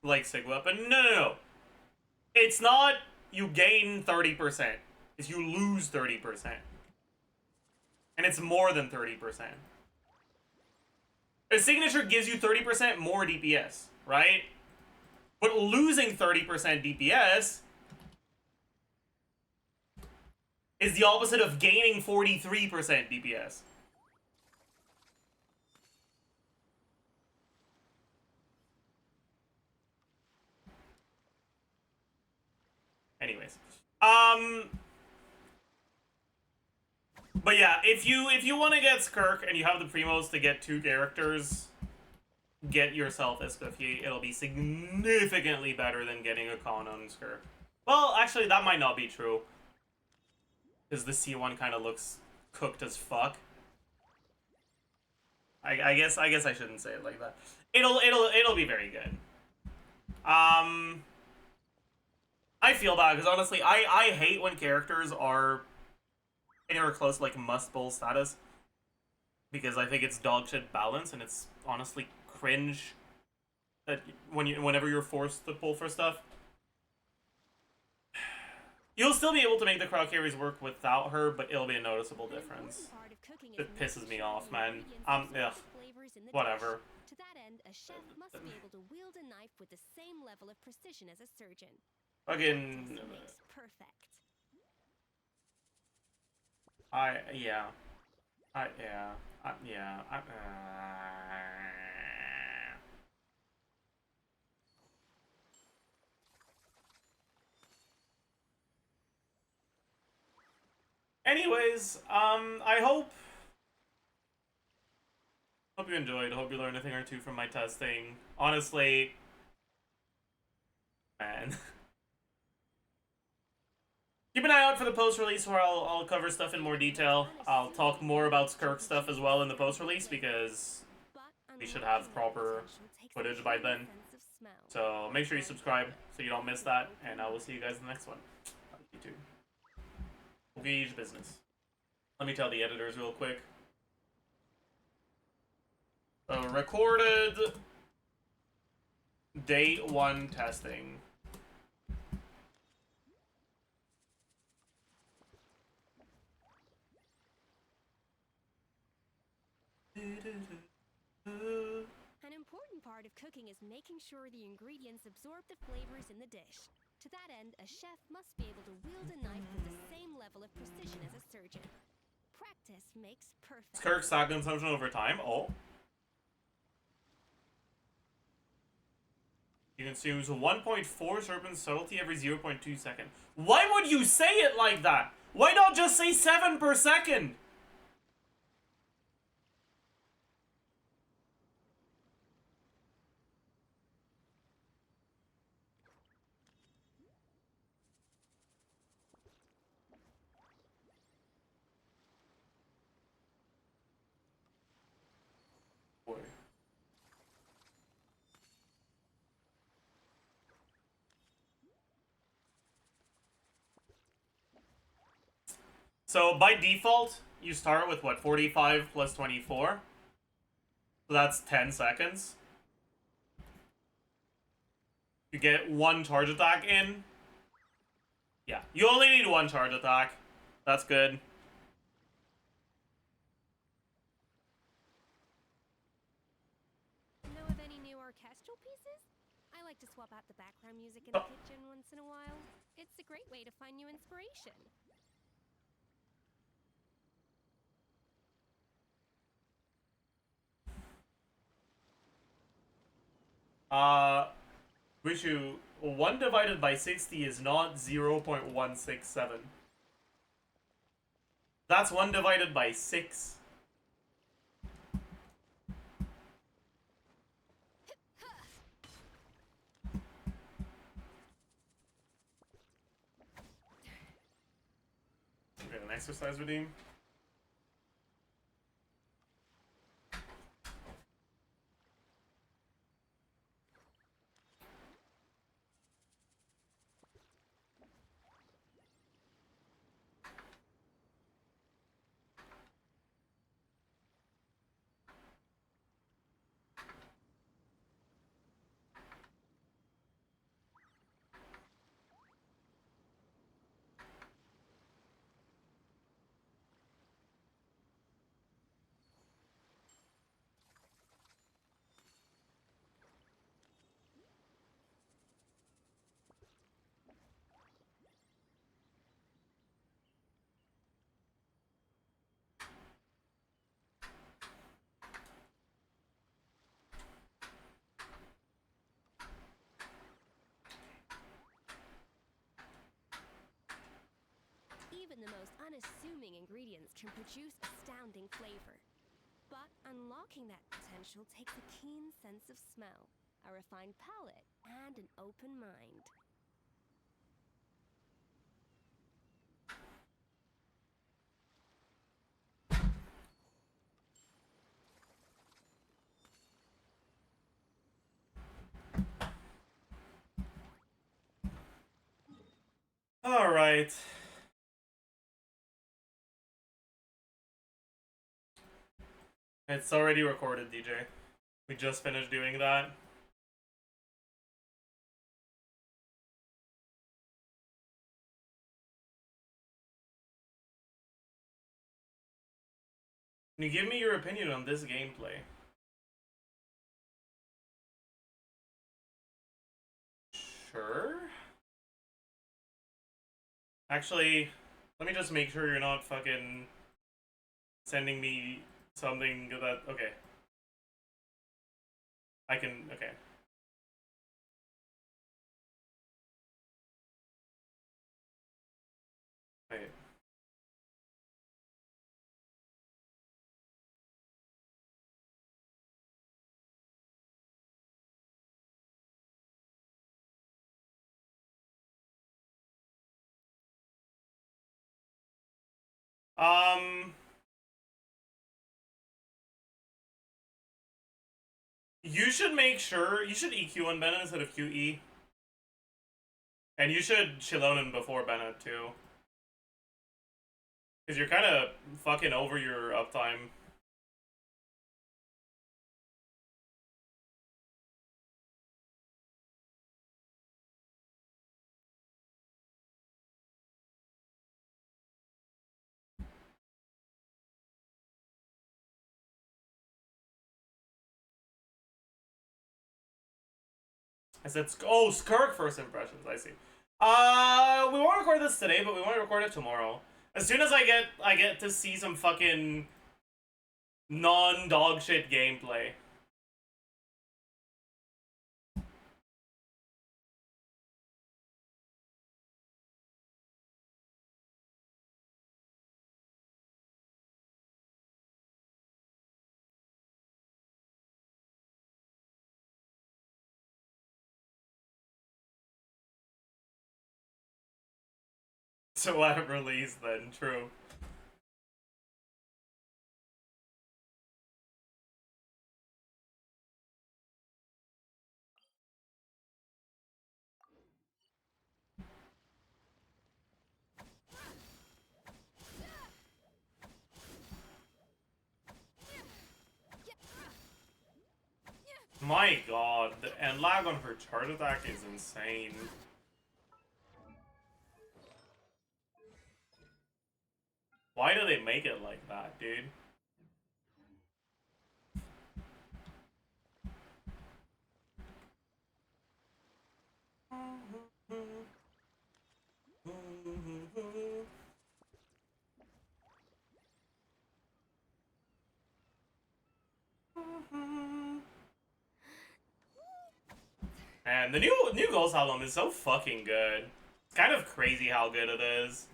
Like Sig Weapon. No. It's not you gain 30%. It's you lose 30%. And it's more than 30%. A signature gives you 30% more DPS, right? But losing 30% DPS is the opposite of gaining 43% DPS. Anyways. But yeah, if you want to get Skirk and you have the primos to get 2 characters, get yourself Escoffier. It'll be significantly better than getting a Con on Skirk. Well, actually, that might not be true. Because the C1 kind of looks cooked as fuck. I guess I shouldn't say it like that. It'll be very good. I feel bad because honestly, I hate when characters are anywhere close to like must pull status, because I think it's dog shit balance and it's honestly cringe that whenever you're forced to pull for stuff. You'll still be able to make the crowd carries work without her, but it'll be a noticeable difference. It pisses me off, man. Ugh. Whatever. To that end, a chef must be able to wield a knife with the same level of precision as a surgeon. Fucking. Practice makes perfect. Anyways, I hope you enjoyed. Hope you learned a thing or two from my testing. Honestly, man. Keep an eye out for the post-release where I'll cover stuff in more detail. I'll talk more about Skirk stuff as well in the post-release because we should have proper footage by then. So make sure you subscribe so you don't miss that, and I will see you guys in the next one. You too. Engage business. Let me tell the editors real quick. Recorded day 1 testing. An important part of cooking is making sure the ingredients absorb the flavors in the dish. To that end, a chef must be able to wield a knife with the same level of precision as a surgeon. Practice makes perfect. Skirk stock consumption over time. Oh. You consumes 1.4 serpent subtlety every 0.2 seconds. Why would you say it like that? Why not just say 7 per second? Boy. So by default, you start with what, 45 plus 24? So that's 10 seconds. You get 1 charge attack in. Yeah, you only need 1 charge attack. That's good. Know of any new orchestral pieces? I like to swap out the background music in the kitchen once in a while. It's a great way to find new inspiration. Wishu, 1 divided by 60 is not 0.167. That's 1 divided by 6. Okay, an exercise redeem. Even the most unassuming ingredients can produce astounding flavor. But unlocking that potential takes a keen sense of smell, a refined palate, and an open mind. All right. It's already recorded, DJ. We just finished doing that. Can you give me your opinion on this gameplay? Sure. Actually, let me just make sure you're not fucking sending me something that... Okay. I can... Okay. Wait. You should make sure... You should EQ on Bennett instead of QE. And you should Shilonen before Bennett, too. Because you're kind of fucking over your uptime. I said, oh, Skirk first impressions, I see. We won't record this today, but we want to record it tomorrow. As soon as I get to see some fucking non-dog shit gameplay. So at release then, true. My god, and lag on her chart attack is insane. Why do they make it like that, dude? And the new Ghost album is so fucking good. It's kind of crazy how good it is.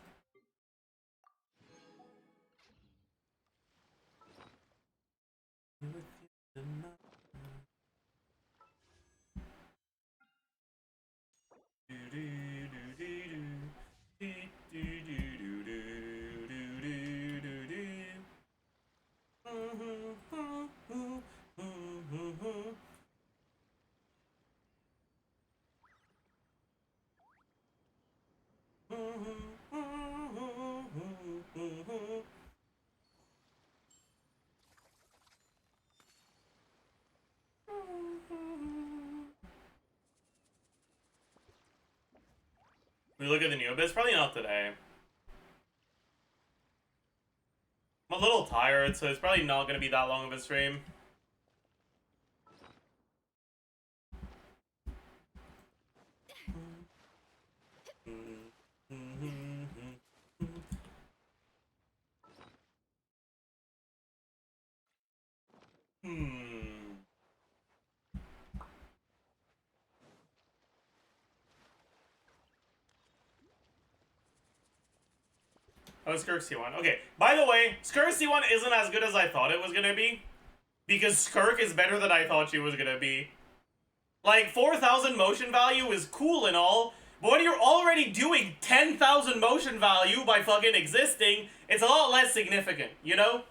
We look at the new, but it's probably not today. I'm a little tired, so it's probably not going to be that long of a stream. Oh, Skirk C1. Okay, by the way, Skirk C1 isn't as good as I thought it was gonna be. Because Skirk is better than I thought she was gonna be. Like, 4,000 motion value is cool and all, but when you're already doing 10,000 motion value by fucking existing, it's a lot less significant, you know?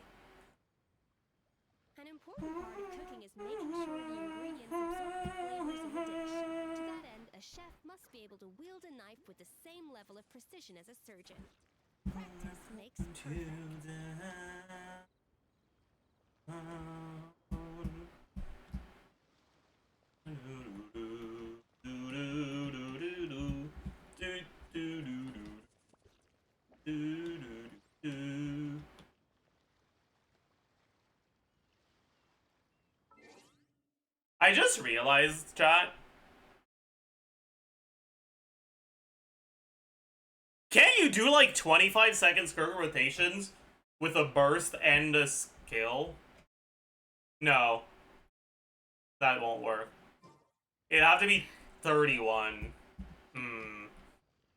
An important part of cooking is making sure the ingredients absorb the flavors in the dish. To that end, a chef must be able to wield a knife with the same level of precision as a surgeon. Practice makes perfect. I just realized, chat. Can't you do like 25-second skirt rotations with a burst and a skill? No. That won't work. It'd have to be 31.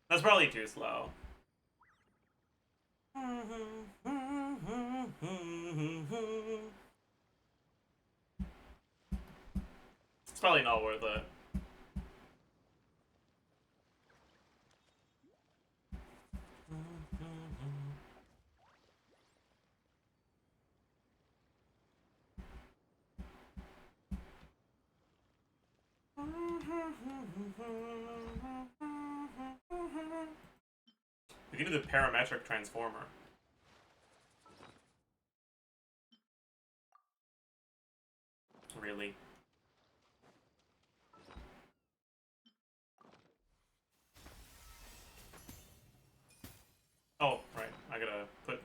That's probably too slow. It's probably not worth it. We can do the parametric transformer. Really? Oh, right. I gotta put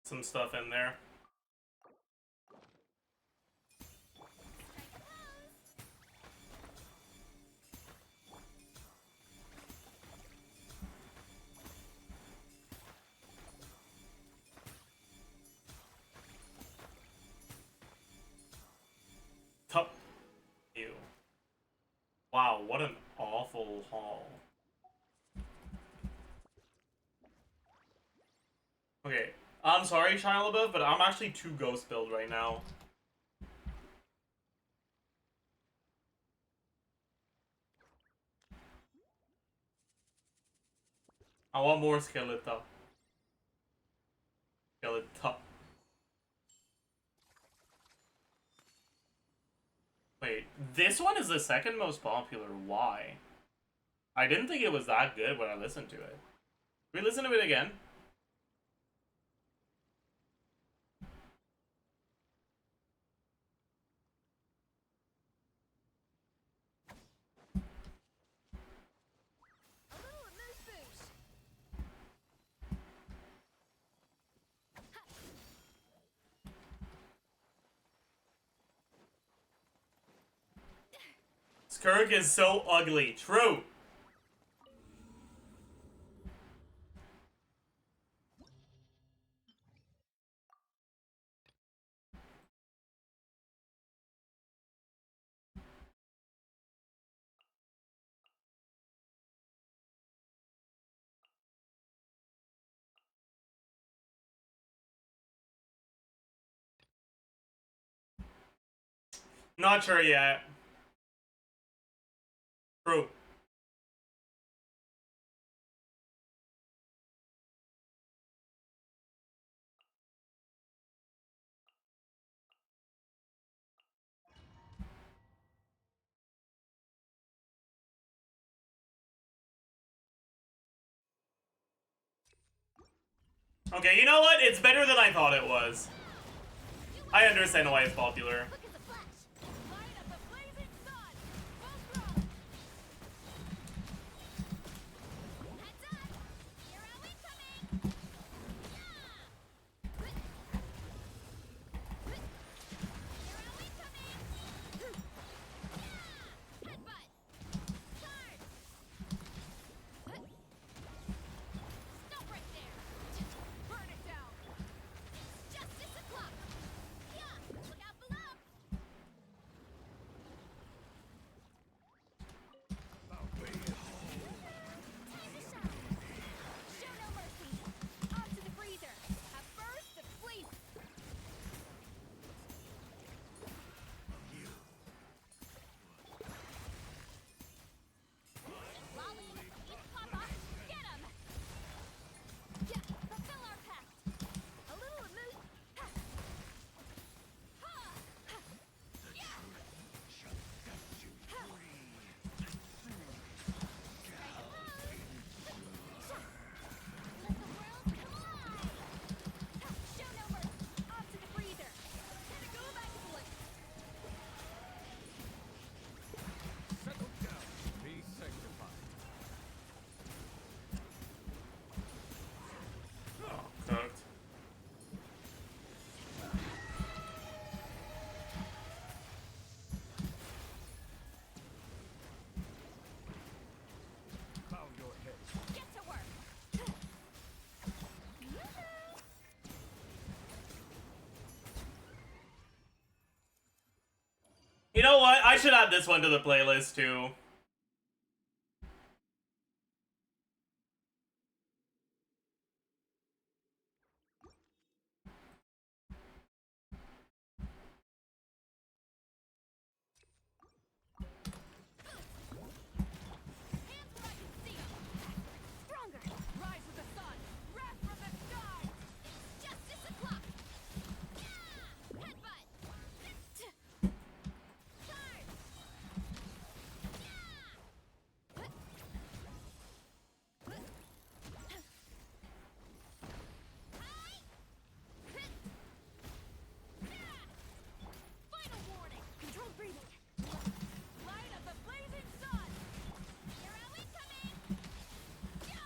some stuff in there. Ew. Wow, what an awful haul. Okay, I'm sorry, Shia LaBeouf, but I'm actually too ghost build right now. I want more skeleton. Skeleton. Wait, this one is the second most popular. Why? I didn't think it was that good when I listened to it. Can we listen to it again? A little amuse bouche. Skirk is so ugly. True. Not sure yet. True. Okay, you know what? It's better than I thought it was. I understand why it's popular. Look at the flash. Light up the blazing sun. Full throttle. Heads up. Here are we coming. Here are we coming. Headbutt. Charge. Stop right there. Burn it down. It's justice o'clock. Yeah, look out below. You know what? I should add this one to the playlist too.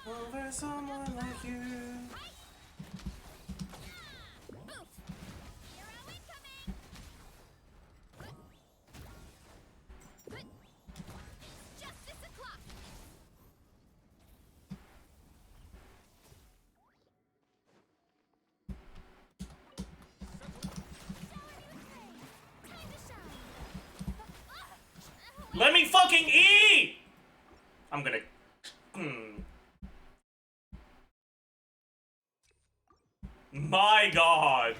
Over someone like you. Let me fucking eat! I'm gonna... My god.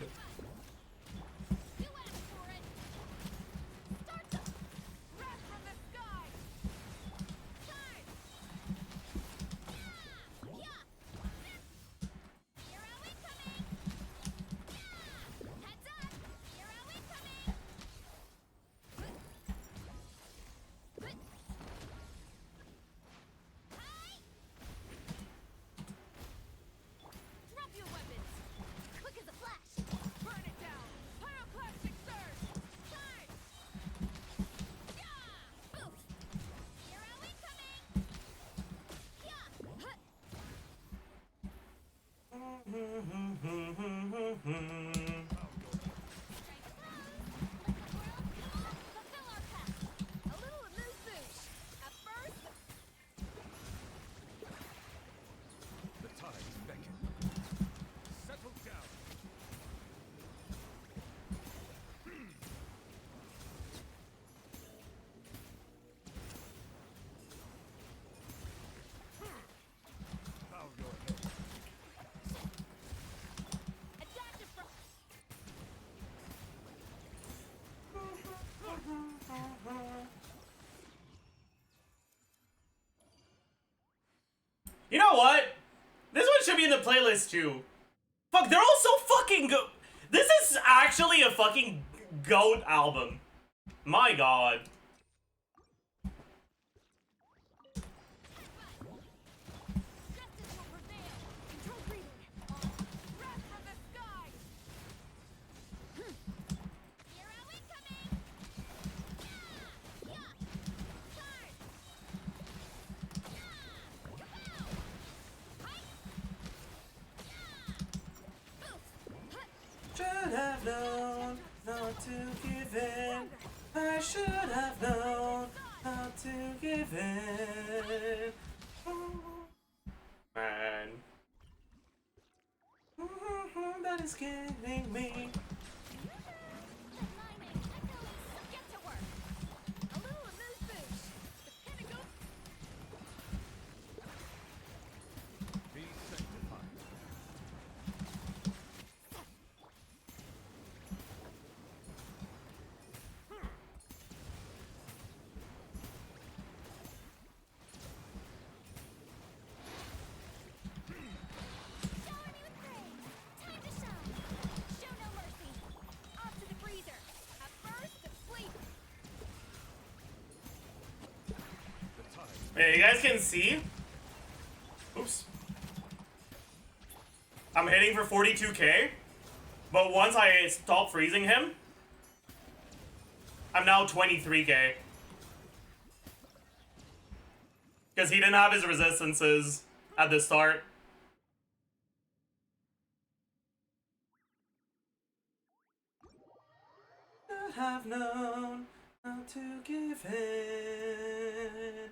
You know what? This one should be in the playlist too. Fuck, they're all so fucking good. This is actually a fucking GOAT album. My god. Should have known not to give in. I should have known not to give in. Man. That is killing me. Yeah, you guys can see. Oops. I'm hitting for 42k, but once I stop freezing him, I'm now 23k. Because he didn't have his resistances at the start. Should have known not to give in.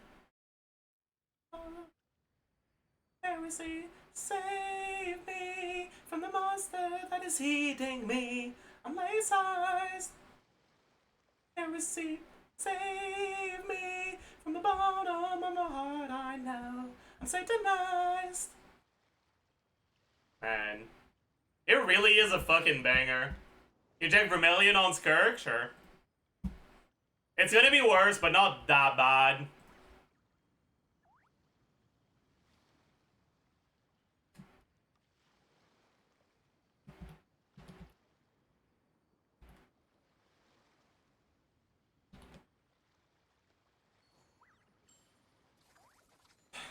Heresy, save me from the monster that is eating me. I'm lace-sized. heresy. Save me from the bottom of my heart. I know I'm Satanized. Man, it really is a fucking banger. You take Vermilion on Skirk? Sure. It's gonna be worse, but not that bad.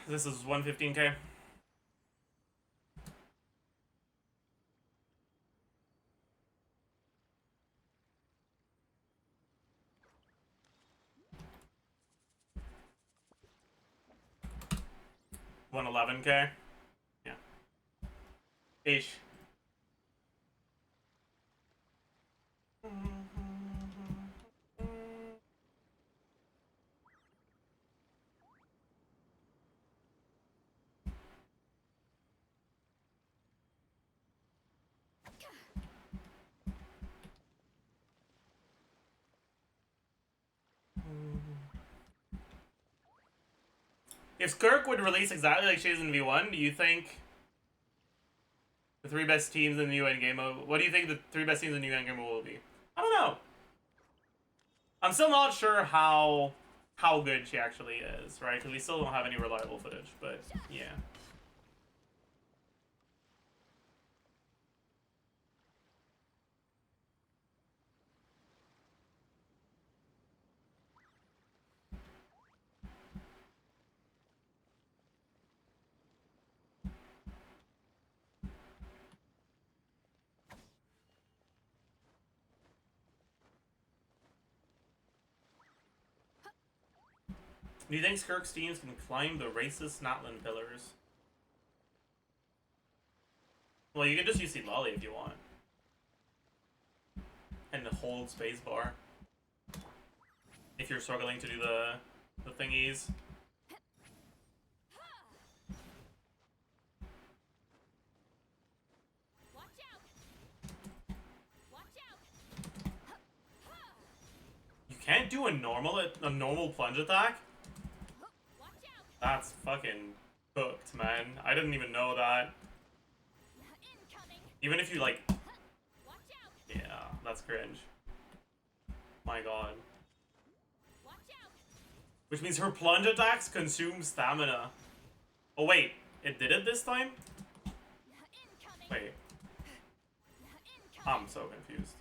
This is 115k. $111k. Yeah. Ish. If Skirk would release exactly like she is in V1, do you think the 3 best teams in the new endgame? What do you think the 3 best teams in the new endgame will be? I don't know. I'm still not sure how good she actually is, right? Because we still don't have any reliable footage, but yeah. Do you think Skirk's teams can climb the racist Snotland pillars? Well, you can just use Lolly if you want. And hold spacebar. If you're struggling to do the thingies. Watch out! Watch out! You can't do a normal plunge attack? Watch out! That's fucking cooked, man. I didn't even know that. Incoming! Even if you like... Watch out! Yeah, that's cringe. My god. Watch out! Which means her plunge attacks consume stamina. Oh wait, it did it this time? Incoming! Wait, Incoming! I'm so confused.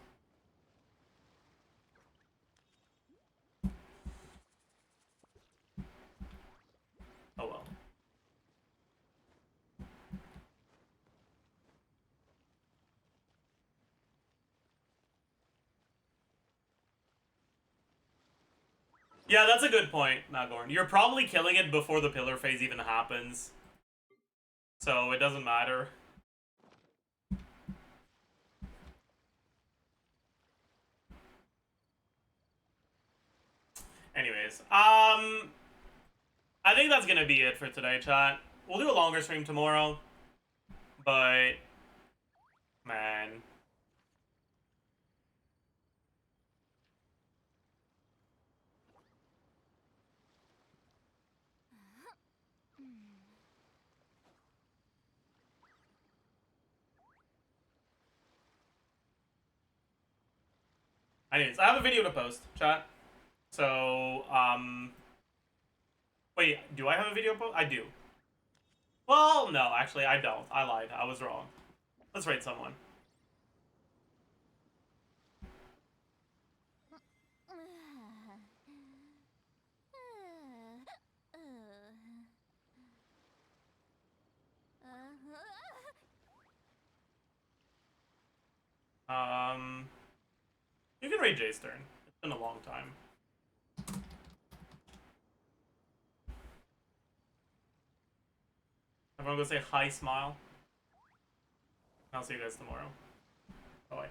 Oh well. Yeah, that's a good point, Nagorn. You're probably killing it before the pillar phase even happens. So it doesn't matter. Anyways, I think that's gonna be it for today, chat. We'll do a longer stream tomorrow. But man. Anyways, I have a video to post, chat. So, wait, do I have a video post? I do. Well, no, actually, I don't. I lied. I was wrong. Let's rate someone. You can rate Jay's turn. It's been a long time. Everyone go say hi, smile. I'll see you guys tomorrow. Bye.